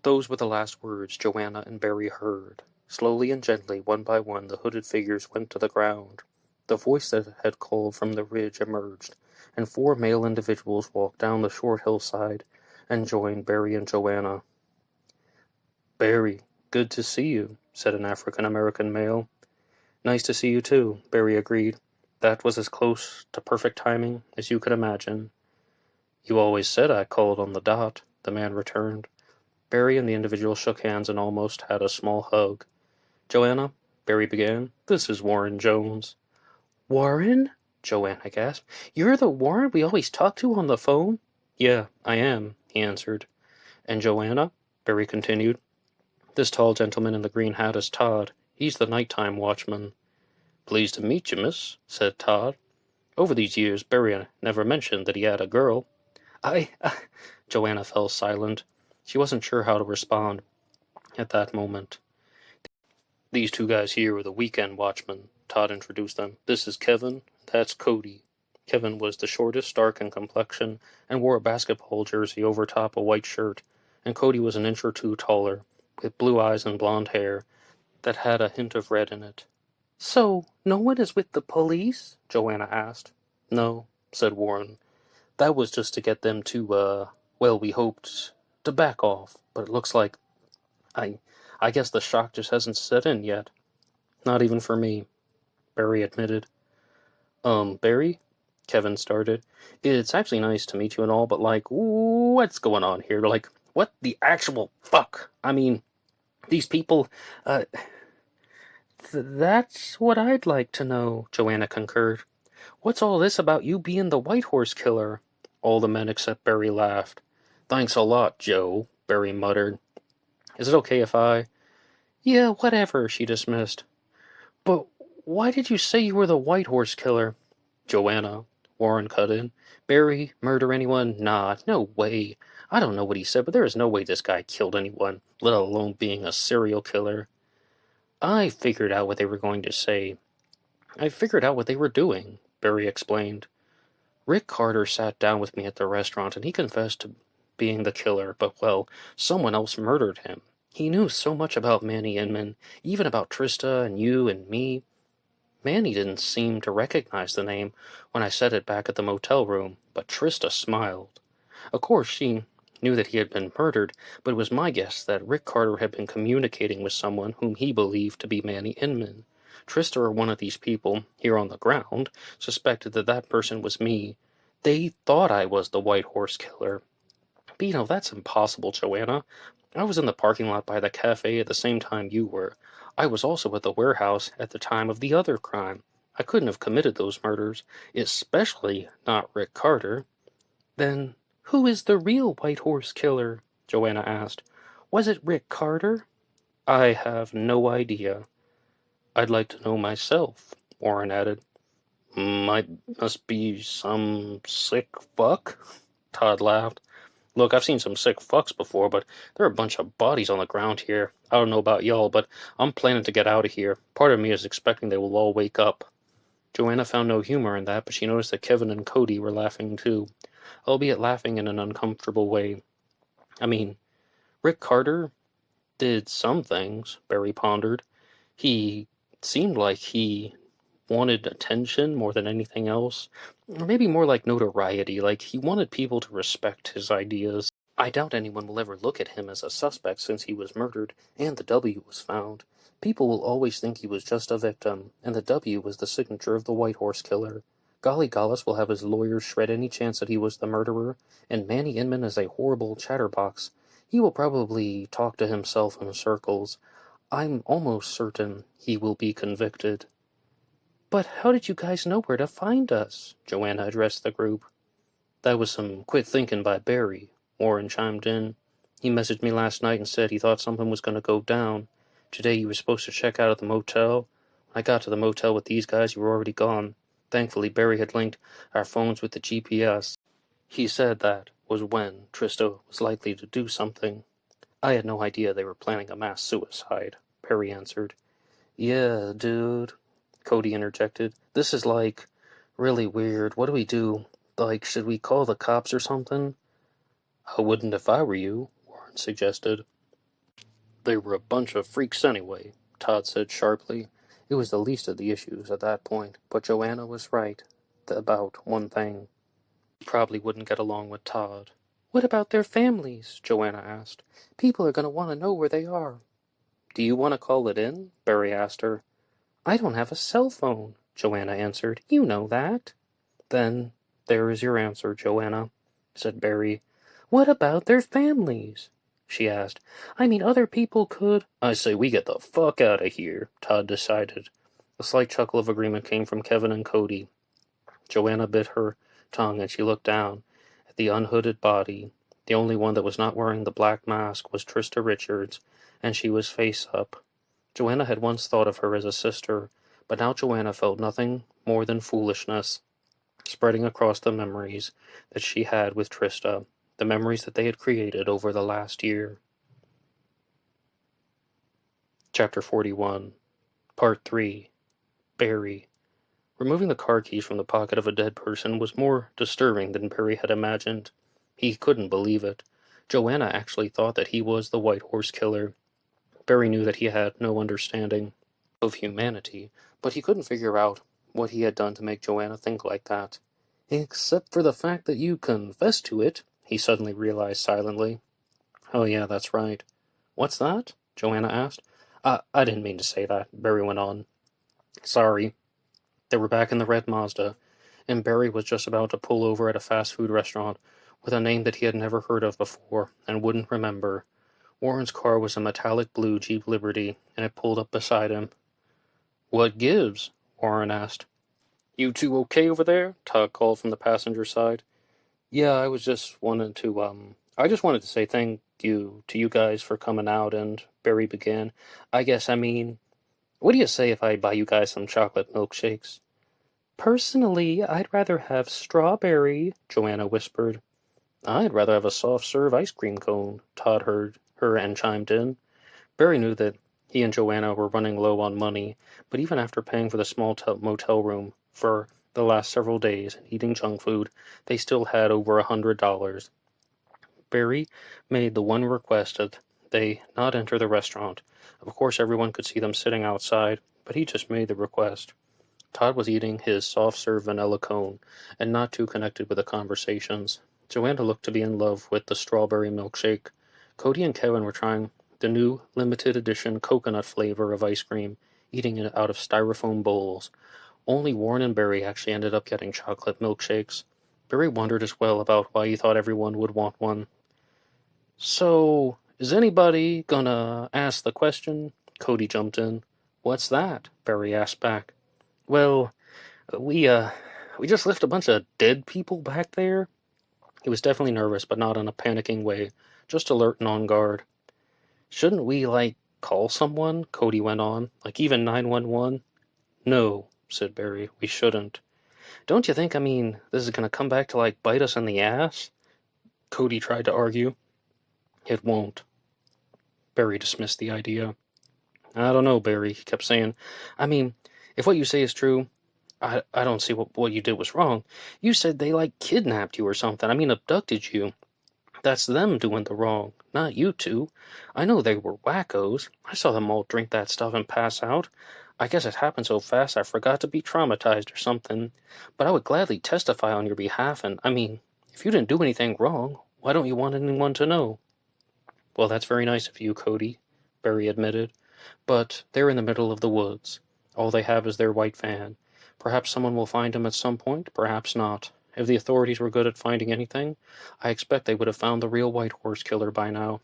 Those were the last words Joanna and Barry heard. Slowly and gently, one by one, the hooded figures went to the ground. The voice that had called from the ridge emerged, and 4 male individuals walked down the short hillside and joined Barry and Joanna. "Barry, good to see you," said an African-American male. "Nice to see you too," Barry agreed. "That was as close to perfect timing as you could imagine." "You always said I called on the dot," the man returned. Barry and the individual shook hands and almost had a small hug. "Joanna," Barry began, "this is Warren Jones." "Warren?" Joanna gasped. "You're the Warren we always talk to on the phone?" "Yeah, I am," he answered. "And Joanna," Barry continued, "this tall gentleman in the green hat is Todd. He's the nighttime watchman." "Pleased to meet you, miss," said Todd. Over these years, Barry never mentioned that he had a girl. Joanna fell silent. She wasn't sure how to respond at that moment. "These 2 guys here are the weekend watchmen," Todd introduced them. "This is Kevin, that's Cody." Kevin was the shortest, dark in complexion, and wore a basketball jersey over top a white shirt, and Cody was an inch or 2 taller, with blue eyes and blonde hair that had a hint of red in it. "So, no one is with the police?" Joanna asked. "No," said Warren. "That was just to get them to, we hoped to back off, but it looks like I guess the shock just hasn't set in yet." "Not even for me," Barry admitted. Barry?" Kevin started. "It's actually nice to meet you and all, but what's going on here? What the actual fuck? I mean, these people, that's what I'd like to know," Joanna concurred. "What's all this about you being the White Horse Killer?" All the men except Barry laughed. "Thanks a lot, Joe," Barry muttered. "Is it okay if I—" "Yeah, whatever," she dismissed. "But why did you say you were the White Horse Killer?" "Joanna," Warren cut in. "Barry, murder anyone? Nah, no way. I don't know what he said, but there is no way this guy killed anyone, let alone being a serial killer." "I figured out what they were going to say. I figured out what they were doing," Barry explained. "Rick Carter sat down with me at the restaurant, and he confessed to being the killer, but, someone else murdered him. He knew so much about Manny Inman, even about Trista and you and me. Manny didn't seem to recognize the name when I said it back at the motel room, but Trista smiled. Of course, she knew that he had been murdered, but it was my guess that Rick Carter had been communicating with someone whom he believed to be Manny Inman. Trista, or one of these people, here on the ground, suspected that that person was me. They thought I was the White Horse Killer. But that's impossible, Joanna. I was in the parking lot by the cafe at the same time you were. I was also at the warehouse at the time of the other crime. I couldn't have committed those murders, especially not Rick Carter." "Then who is the real White Horse Killer?" Joanna asked. "Was it Rick Carter?" "I have no idea." "I'd like to know myself," Warren added. Must be some sick fuck," Todd laughed. "Look, I've seen some sick fucks before, but there are a bunch of bodies on the ground here. I don't know about y'all, but I'm planning to get out of here. Part of me is expecting they will all wake up." Joanna found no humor in that, but she noticed that Kevin and Cody were laughing too, albeit laughing in an uncomfortable way. "I mean, Rick Carter did some things," Barry pondered. "He seemed like he wanted attention more than anything else. Or maybe more like notoriety, like he wanted people to respect his ideas. I doubt anyone will ever look at him as a suspect since he was murdered and the W was found. People will always think he was just a victim, and the W was the signature of the White Horse Killer. Golly Gallus will have his lawyers shred any chance that he was the murderer, and Manny Inman is a horrible chatterbox. He will probably talk to himself in circles. I'm almost certain he will be convicted." "But how did you guys know where to find us?" Joanna addressed the group. "That was some quick thinking by Barry," Warren chimed in. "He messaged me last night and said he thought something was going to go down. Today you were supposed to check out at the motel. When I got to the motel with these guys, you were already gone. Thankfully, Barry had linked our phones with the GPS. He said that was when Trista was likely to do something." "I had no idea they were planning a mass suicide," Barry answered. "Yeah, dude," Cody interjected. This is, really weird. What do we do? Should we call the cops or something? I wouldn't if I were you, Warren suggested. They were a bunch of freaks anyway, Todd said sharply. It was the least of the issues at that point, but Joanna was right about one thing. He probably wouldn't get along with Todd. What about their families? Joanna asked. People are going to want to know where they are. Do you want to call it in? Barry asked her. I don't have a cell phone, Joanna answered. You know that. Then there is your answer, Joanna, said Barry. What about their families? She asked. I mean, other people could... I say we get the fuck out of here, Todd decided. A slight chuckle of agreement came from Kevin and Cody. Joanna bit her tongue and she looked down at the unhooded body. The only one that was not wearing the black mask was Trista Richards, and she was face up. Joanna had once thought of her as a sister, but now Joanna felt nothing more than foolishness spreading across the memories that she had with Trista, the memories that they had created over the last year. Chapter 41, Part 3, Barry. Removing the car keys from the pocket of a dead person was more disturbing than Barry had imagined. He couldn't believe it. Joanna actually thought that he was the White Horse Killer. Barry knew that he had no understanding of humanity, but he couldn't figure out what he had done to make Joanna think like that. Except for the fact that you confessed to it, he suddenly realized silently. Oh yeah, that's right. What's that? Joanna asked. I didn't mean to say that, Barry went on. Sorry. They were back in the red Mazda, and Barry was just about to pull over at a fast food restaurant with a name that he had never heard of before and wouldn't remember. Warren's car was a metallic blue Jeep Liberty, and it pulled up beside him. What gives? Warren asked. You two okay over there? Todd called from the passenger side. Yeah, I just wanted to say thank you to you guys for coming out, and Barry began. What do you say if I buy you guys some chocolate milkshakes? Personally, I'd rather have strawberry, Joanna whispered. I'd rather have a soft-serve ice cream cone, Todd heard her and chimed in. Barry knew that he and Joanna were running low on money, but even after paying for the small motel room for the last several days and eating junk food, they still had over $100. Barry made the one request that they not enter the restaurant. Of course, everyone could see them sitting outside, but he just made the request. Todd was eating his soft-serve vanilla cone and not too connected with the conversations. Joanna looked to be in love with the strawberry milkshake. Cody and Kevin were trying the new limited edition coconut flavor of ice cream, eating it out of styrofoam bowls. Only Warren and Barry actually ended up getting chocolate milkshakes. Barry wondered as well about why he thought everyone would want one. So, is anybody gonna ask the question? Cody jumped in. What's that? Barry asked back. Well, we just left a bunch of dead people back there. He was definitely nervous, but not in a panicking way, just alert and on guard. Shouldn't we, call someone? Cody went on. Even 911? No, said Barry, we shouldn't. Don't you think, this is gonna come back to, bite us in the ass? Cody tried to argue. It won't. Barry dismissed the idea. I don't know, Barry, he kept saying. If what you say is true, I don't see what you did was wrong. You said they, kidnapped you or something. Abducted you. That's them doing the wrong, not you two. I know they were wackos. I saw them all drink that stuff and pass out. I guess it happened so fast I forgot to be traumatized or something. But I would gladly testify on your behalf, and, if you didn't do anything wrong, why don't you want anyone to know? Well, that's very nice of you, Cody, Barry admitted. But they're in the middle of the woods. All they have is their white van. Perhaps someone will find him at some point, perhaps not. If the authorities were good at finding anything, I expect they would have found the real White Horse Killer by now.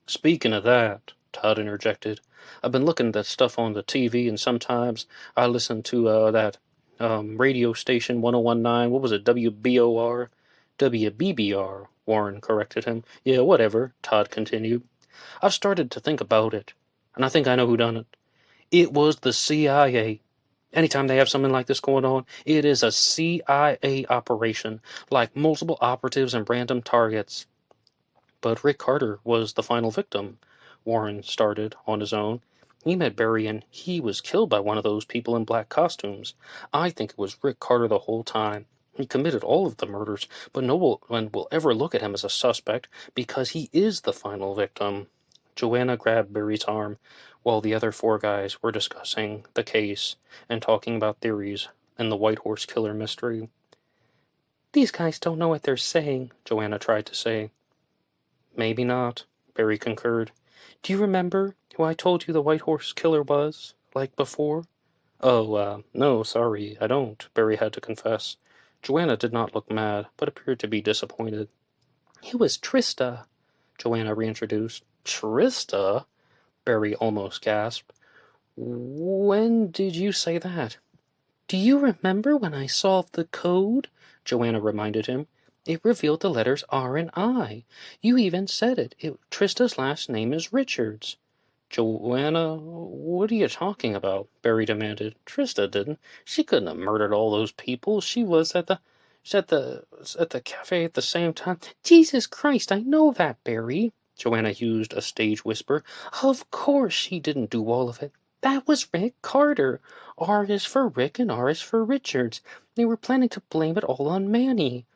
Speaking of that, Todd interjected, I've been looking at that stuff on the TV, and sometimes I listen to that radio station 1019, what was it, WBOR? WBBR, Warren corrected him. Yeah, whatever, Todd continued. I've started to think about it, and I think I know who done it. It was the CIA. Anytime they have something like this going on, it is a CIA operation, multiple operatives and random targets. But Rick Carter was the final victim, Warren started on his own. He met Barry and he was killed by one of those people in black costumes. I think it was Rick Carter the whole time. He committed all of the murders, but no one will ever look at him as a suspect because he is the final victim." Joanna grabbed Barry's arm while the other four guys were discussing the case and talking about theories and the White Horse Killer mystery. "These guys don't know what they're saying," Joanna tried to say. "Maybe not," Barry concurred. "Do you remember who I told you the White Horse Killer was, like before?" "Oh, no, sorry, I don't," Barry had to confess. Joanna did not look mad, but appeared to be disappointed. "It was Trista," Joanna reintroduced. "Trista?" Barry almost gasped. "When did you say that?" "Do you remember when I solved the code?" Joanna reminded him. "It revealed the letters R and I. You even said it. Trista's last name is Richards." "Joanna, what are you talking about?" Barry demanded. "Trista didn't. She couldn't have murdered all those people. She was at the cafe at the same time." "Jesus Christ, I know that, Barry." Joanna used a stage whisper. "Of course she didn't do all of it. That was Rick Carter. R is for Rick and R is for Richards. They were planning to blame it all on Manny.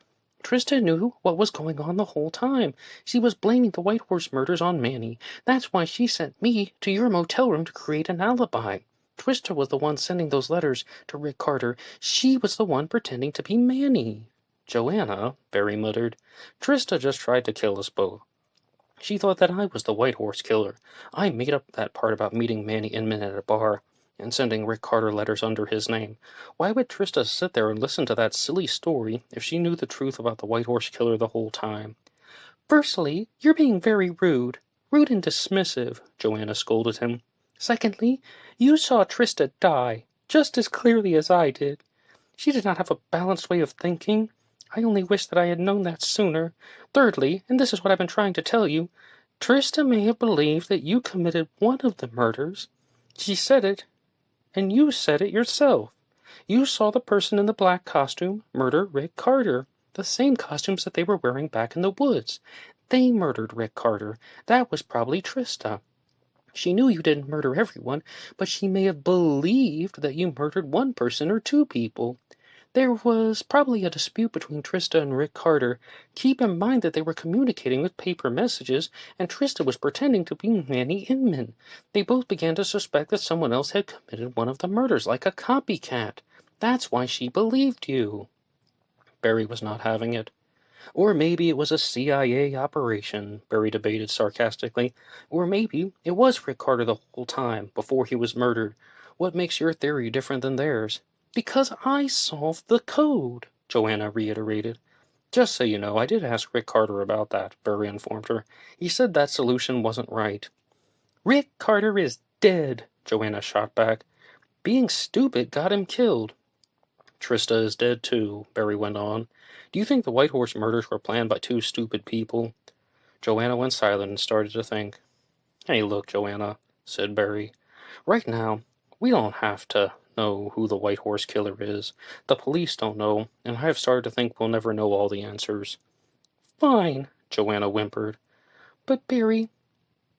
Trista knew what was going on the whole time. She was blaming the White Horse murders on Manny. That's why she sent me to your motel room to create an alibi. Trista was the one sending those letters to Rick Carter. She was the one pretending to be Manny." "Joanna," Barry muttered, "Trista just tried to kill us both. She thought that I was the White Horse Killer. I made up that part about meeting Manny Inman at a bar and sending Rick Carter letters under his name. Why would Trista sit there and listen to that silly story if she knew the truth about the White Horse Killer the whole time?" "Firstly, you're being very rude. Rude and dismissive," Joanna scolded him. "Secondly, you saw Trista die, just as clearly as I did. She did not have a balanced way of thinking. I only wish that I had known that sooner. Thirdly, and this is what I've been trying to tell you, Trista may have believed that you committed one of the murders. She said it, and you said it yourself. You saw the person in the black costume murder Rick Carter, the same costumes that they were wearing back in the woods. They murdered Rick Carter. That was probably Trista. She knew you didn't murder everyone, but she may have believed that you murdered one person or two people. There was probably a dispute between Trista and Rick Carter. Keep in mind that they were communicating with paper messages, and Trista was pretending to be Manny Inman. They both began to suspect that someone else had committed one of the murders, like a copycat. That's why she believed you." Barry was not having it. "Or maybe it was a CIA operation," Barry debated sarcastically. "Or maybe it was Rick Carter the whole time, before he was murdered. What makes your theory different than theirs?" "Because I solved the code," Joanna reiterated. "Just so you know, I did ask Rick Carter about that," Barry informed her. "He said that solution wasn't right." "Rick Carter is dead," Joanna shot back. "Being stupid got him killed." "Trista is dead too," Barry went on. "Do you think the White Horse murders were planned by two stupid people?" Joanna went silent and started to think. "Hey, look, Joanna," said Barry. "Right now, we don't have to know who the White Horse Killer is. The police don't know, and I have started to think we'll never know all the answers." "Fine," Joanna whimpered. "But Barry,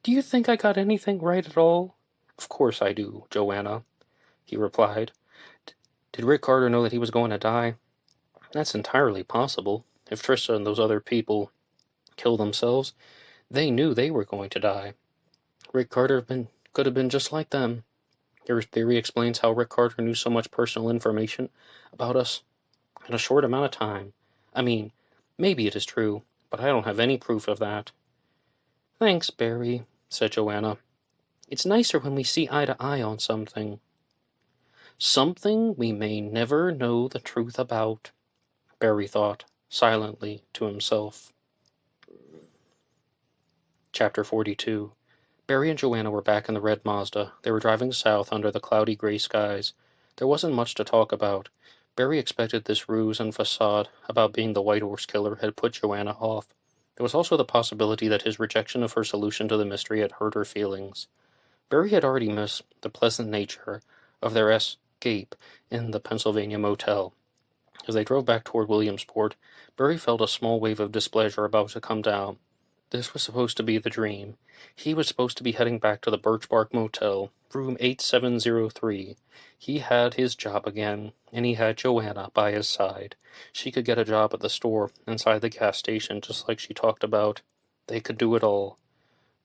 do you think I got anything right at all?" "Of course I do, Joanna," he replied. "Did Rick Carter know that he was going to die?" "That's entirely possible. If Trista and those other people killed themselves, they knew they were going to die. Rick Carter could have been just like them. Your theory explains how Rick Carter knew so much personal information about us in a short amount of time. I mean, maybe it is true, but I don't have any proof of that." "Thanks, Barry," said Joanna. "It's nicer when we see eye to eye on something." "Something we may never know the truth about," Barry thought, silently, to himself. Chapter 42. Barry and Joanna were back in the red Mazda. They were driving south under the cloudy gray skies. There wasn't much to talk about. Barry expected this ruse and facade about being the White Horse Killer had put Joanna off. There was also the possibility that his rejection of her solution to the mystery had hurt her feelings. Barry had already missed the pleasant nature of their escape in the Pennsylvania motel. As they drove back toward Williamsport, Barry felt a small wave of displeasure about to come down. This was supposed to be the dream. He was supposed to be heading back to the Birch Bark Motel, room 8703. He had his job again, and he had Joanna by his side. She could get a job at the store inside the gas station, just like she talked about. They could do it all,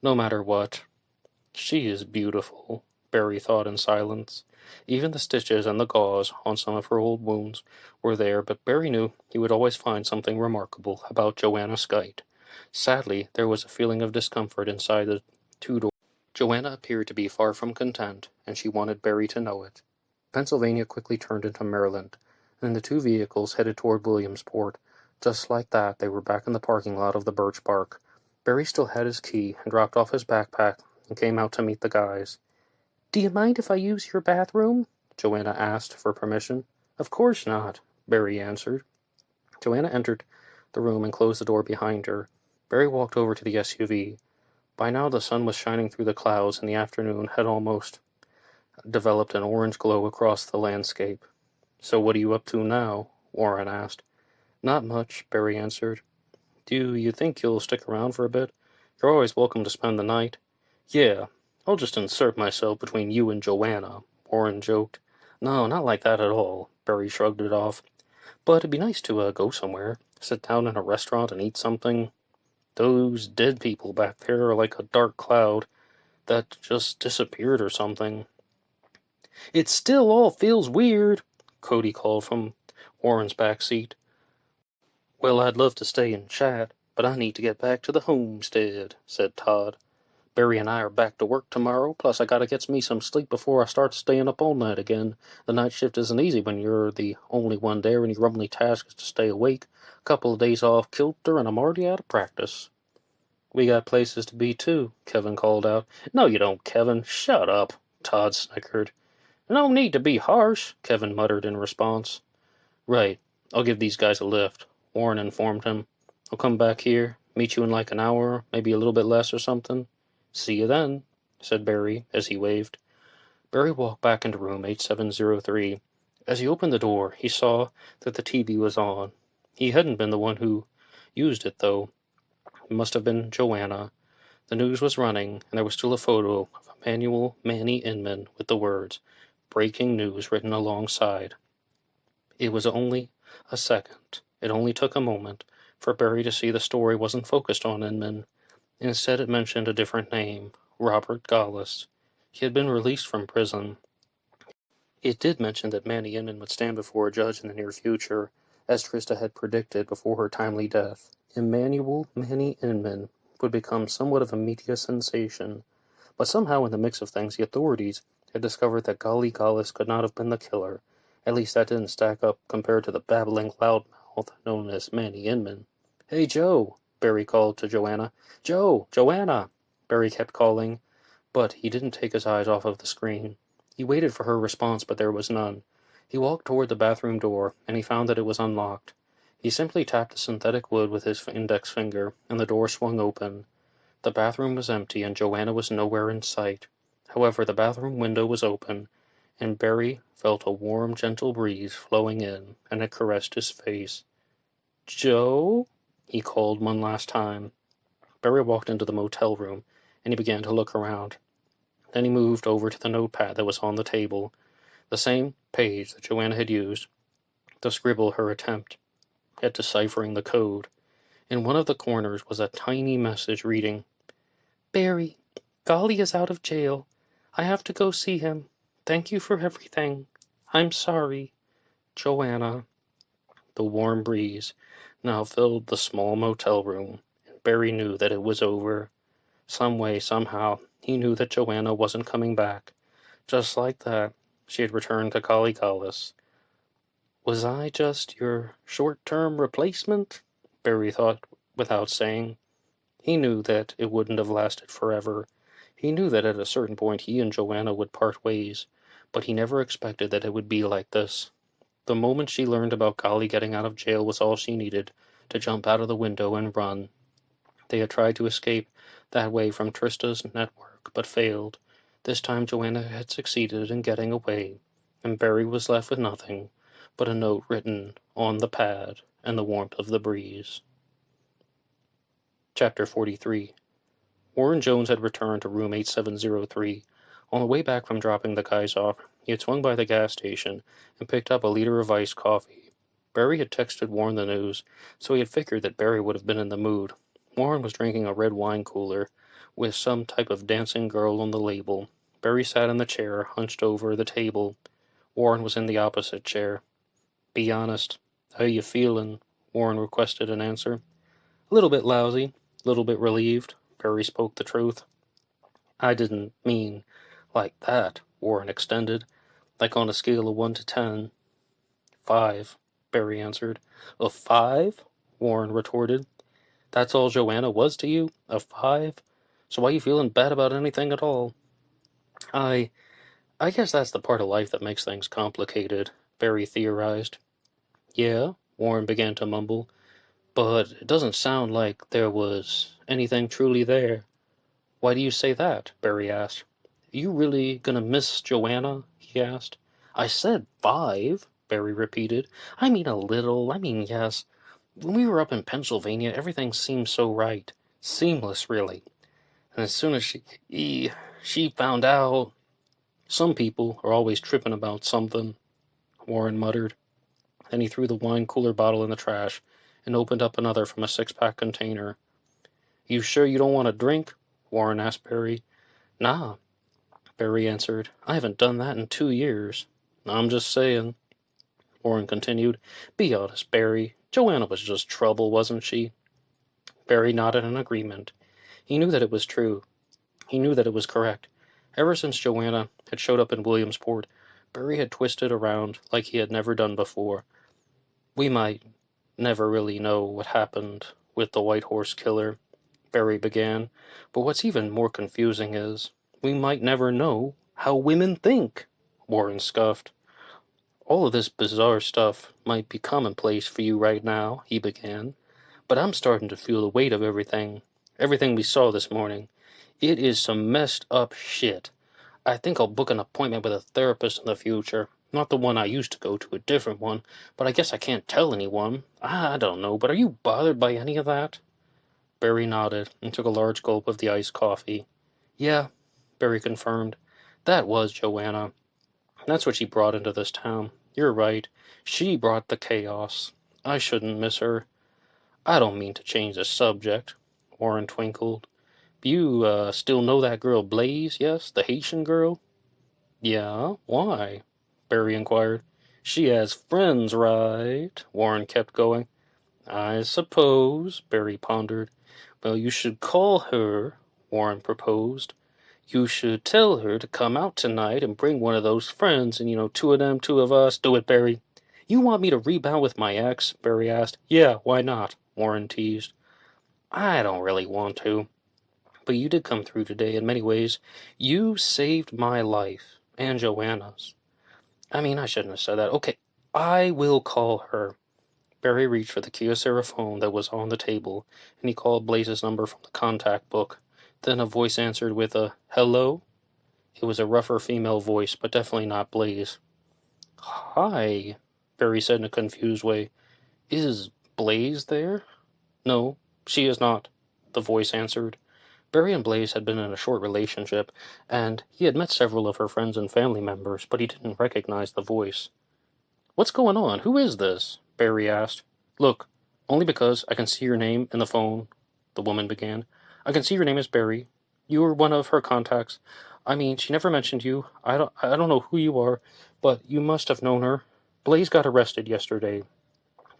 no matter what. She is beautiful, Barry thought in silence. Even the stitches and the gauze on some of her old wounds were there, but Barry knew he would always find something remarkable about Joanna Skite. Sadly, there was a feeling of discomfort inside the two doors. Joanna appeared to be far from content, and she wanted Barry to know it. Pennsylvania quickly turned into Maryland, and the two vehicles headed toward Williamsport. Just like that, they were back in the parking lot of the Birch Bark. Barry still had his key and dropped off his backpack and came out to meet the guys. "Do you mind if I use your bathroom?" Joanna asked for permission. "Of course not," Barry answered. Joanna entered the room and closed the door behind her. Barry walked over to the SUV. By now the sun was shining through the clouds, and the afternoon had almost developed an orange glow across the landscape. "So what are you up to now?" Warren asked. "Not much," Barry answered. "Do you think you'll stick around for a bit? You're always welcome to spend the night." "Yeah, I'll just insert myself between you and Joanna," Warren joked. "No, not like that at all," Barry shrugged it off. "But it'd be nice to go somewhere, sit down in a restaurant and eat something. Those dead people back there are like a dark cloud that just disappeared or something." "It still all feels weird," Cody called from Warren's back seat. "Well, I'd love to stay and chat, but I need to get back to the homestead," said Todd. "Barry and I are back to work tomorrow, plus I gotta get me some sleep before I start staying up all night again. The night shift isn't easy when you're the only one there and your only task is to stay awake. A couple of days off kilter and I'm already out of practice." "We got places to be, too," Kevin called out. "No, you don't, Kevin. Shut up," Todd snickered. "No need to be harsh," Kevin muttered in response. "Right. I'll give these guys a lift," Warren informed him. "I'll come back here, meet you in like an hour, maybe a little bit less or something." "See you then," said Barry, as he waved. Barry walked back into room 8703. As he opened the door, he saw that the TV was on. He hadn't been the one who used it, though. It must have been Joanna. The news was running, and there was still a photo of Emmanuel Manny Inman with the words, "Breaking News," written alongside. It was only a second. It only took a moment for Barry to see the story wasn't focused on Inman. Instead, it mentioned a different name, Robert Gallus. He had been released from prison. It did mention that Manny Inman would stand before a judge in the near future, as Trista had predicted before her timely death. Emmanuel Manny Inman would become somewhat of a media sensation, but somehow in the mix of things the authorities had discovered that Golly Gallus could not have been the killer. At least that didn't stack up compared to the babbling loudmouth known as Manny Inman. "Hey, Joe," Barry called to Joanna. "Joe! Joanna!" Barry kept calling, but he didn't take his eyes off of the screen. He waited for her response, but there was none. He walked toward the bathroom door, and he found that it was unlocked. He simply tapped the synthetic wood with his index finger, and the door swung open. The bathroom was empty, and Joanna was nowhere in sight. However, the bathroom window was open, and Barry felt a warm, gentle breeze flowing in, and it caressed his face. "Joe?" he called one last time. Barry walked into the motel room, and he began to look around. Then he moved over to the notepad that was on the table, the same page that Joanna had used to scribble her attempt at deciphering the code. In one of the corners was a tiny message reading, "Barry, Golly is out of jail. I have to go see him. Thank you for everything. I'm sorry. Joanna." The warm breeze now filled the small motel room, and Barry knew that it was over. Some way, somehow, he knew that Joanna wasn't coming back. Just like that, she had returned to Golly Gallus. "Was I just your short-term replacement?" Barry thought without saying. He knew that it wouldn't have lasted forever. He knew that at a certain point he and Joanna would part ways, but he never expected that it would be like this. The moment she learned about Golly getting out of jail was all she needed to jump out of the window and run. They had tried to escape that way from Trista's network, but failed. This time Joanna had succeeded in getting away, and Barry was left with nothing but a note written on the pad and the warmth of the breeze. Chapter 43. Warren Jones had returned to room 8703. On the way back from dropping the guys off, he had swung by the gas station and picked up a liter of iced coffee. Barry had texted Warren the news, so he had figured that Barry would have been in the mood. Warren was drinking a red wine cooler, with some type of dancing girl on the label. Barry sat in the chair, hunched over the table. Warren was in the opposite chair. "Be honest. How you feelin'?" Warren requested an answer. "A little bit lousy, a little bit relieved." Barry spoke the truth. "I didn't mean like that," Warren extended. "Like on a scale of 1 to 10. 5, Barry answered. "A 5? Warren retorted. "That's all Joanna was to you? A 5? So why you feeling bad about anything at all?" I guess that's the part of life that makes things complicated," Barry theorized. "Yeah," Warren began to mumble, "but it doesn't sound like there was anything truly there." "Why do you say that?" Barry asked. "You really gonna miss Joanna?" he asked. "I said 5, Barry repeated. "I mean a little, yes. When we were up in Pennsylvania, everything seemed so right. Seamless, really. And as soon as she found out..." "Some people are always tripping about something," Warren muttered. Then he threw the wine cooler bottle in the trash and opened up another from a 6-pack container. "You sure you don't want a drink?" Warren asked Barry. "Nah," Barry answered. "I haven't done that in 2 years." "I'm just saying," Warren continued. "Be honest, Barry. Joanna was just trouble, wasn't she?" Barry nodded in agreement. He knew that it was true. He knew that it was correct. Ever since Joanna had showed up in Williamsport, Barry had twisted around like he had never done before. "We might never really know what happened with the White Horse Killer," Barry began, "but what's even more confusing is, we might never know how women think," Warren scoffed. "All of this bizarre stuff might be commonplace for you right now," he began, "but I'm starting to feel the weight of everything we saw this morning. It is some messed up shit. I think I'll book an appointment with a therapist in the future. Not the one I used to go to, a different one, but I guess I can't tell anyone. I don't know, but are you bothered by any of that?" Barry nodded and took a large gulp of the iced coffee. "Yeah," Barry confirmed. "That was Joanna. That's what she brought into this town. You're right. She brought the chaos. I shouldn't miss her. I don't mean to change the subject," Warren twinkled. "You, still know that girl Blaze, yes? The Haitian girl?" "Yeah, why?" Barry inquired. "She has friends, right?" Warren kept going. "I suppose," Barry pondered. "Well, you should call her," Warren proposed. "You should tell her to come out tonight and bring one of those friends, and, 2 of them, 2 of us. Do it, Barry." "You want me to rebound with my ex?" Barry asked. "Yeah, why not?" Warren teased. "I don't really want to. But you did come through today in many ways. You saved my life, and Joanna's. I shouldn't have said that. Okay, I will call her." Barry reached for the Kyocera phone that was on the table, and he called Blaze's number from the contact book. Then a voice answered with a, "Hello?" It was a rougher female voice, but definitely not Blaze. "Hi," Barry said in a confused way. "Is Blaze there?" "No, she is not," the voice answered. Barry and Blaze had been in a short relationship, and he had met several of her friends and family members, but he didn't recognize the voice. "What's going on? Who is this?" Barry asked. "Look, only because I can see your name in the phone," the woman began. "I can see your name is Barry. You were one of her contacts. She never mentioned you. I don't know who you are, but you must have known her. Blaze got arrested yesterday."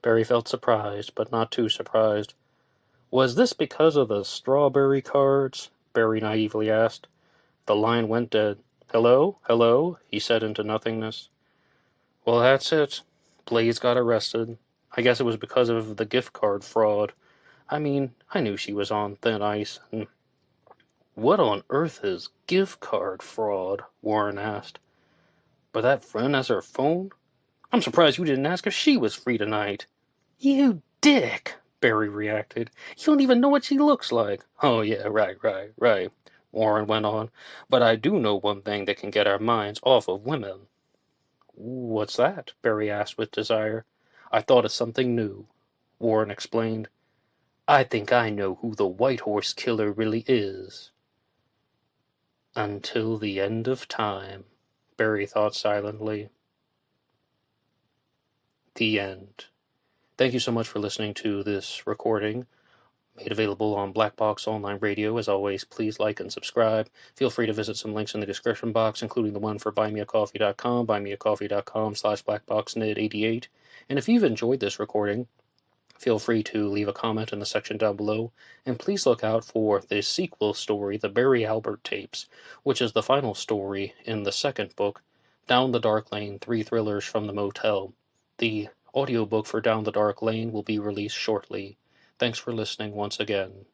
Barry felt surprised, but not too surprised. "Was this because of the strawberry cards?" Barry naively asked. The line went dead. "Hello? Hello?" he said into nothingness. "Well, that's it. Blaze got arrested. I guess it was because of the gift card fraud. I knew she was on thin ice, and..." "What on earth is gift card fraud?" Warren asked. "But that friend has her phone? I'm surprised you didn't ask if she was free tonight." "You dick!" Barry reacted. "You don't even know what she looks like." "Oh, yeah, right," Warren went on. "But I do know one thing that can get our minds off of women." "What's that?" Barry asked with desire. "I thought of something new," Warren explained. I think I know who the White Horse Killer really is. Until the end of time, Barry thought silently. The end. Thank you so much for listening to this recording, made available on BlackBoxOnlineRadio. As always, please like and subscribe. Feel free to visit some links in the description box, including the one for BuyMeACoffee.com, BuyMeACoffee.com/BlackBoxNid88. And if you've enjoyed this recording, feel free to leave a comment in the section down below, and please look out for the sequel story, The Barry Albert Tapes, which is the final story in the second book, Down the Dark Lane, 3 Thrillers from the Motel. The audiobook for Down the Dark Lane will be released shortly. Thanks for listening once again.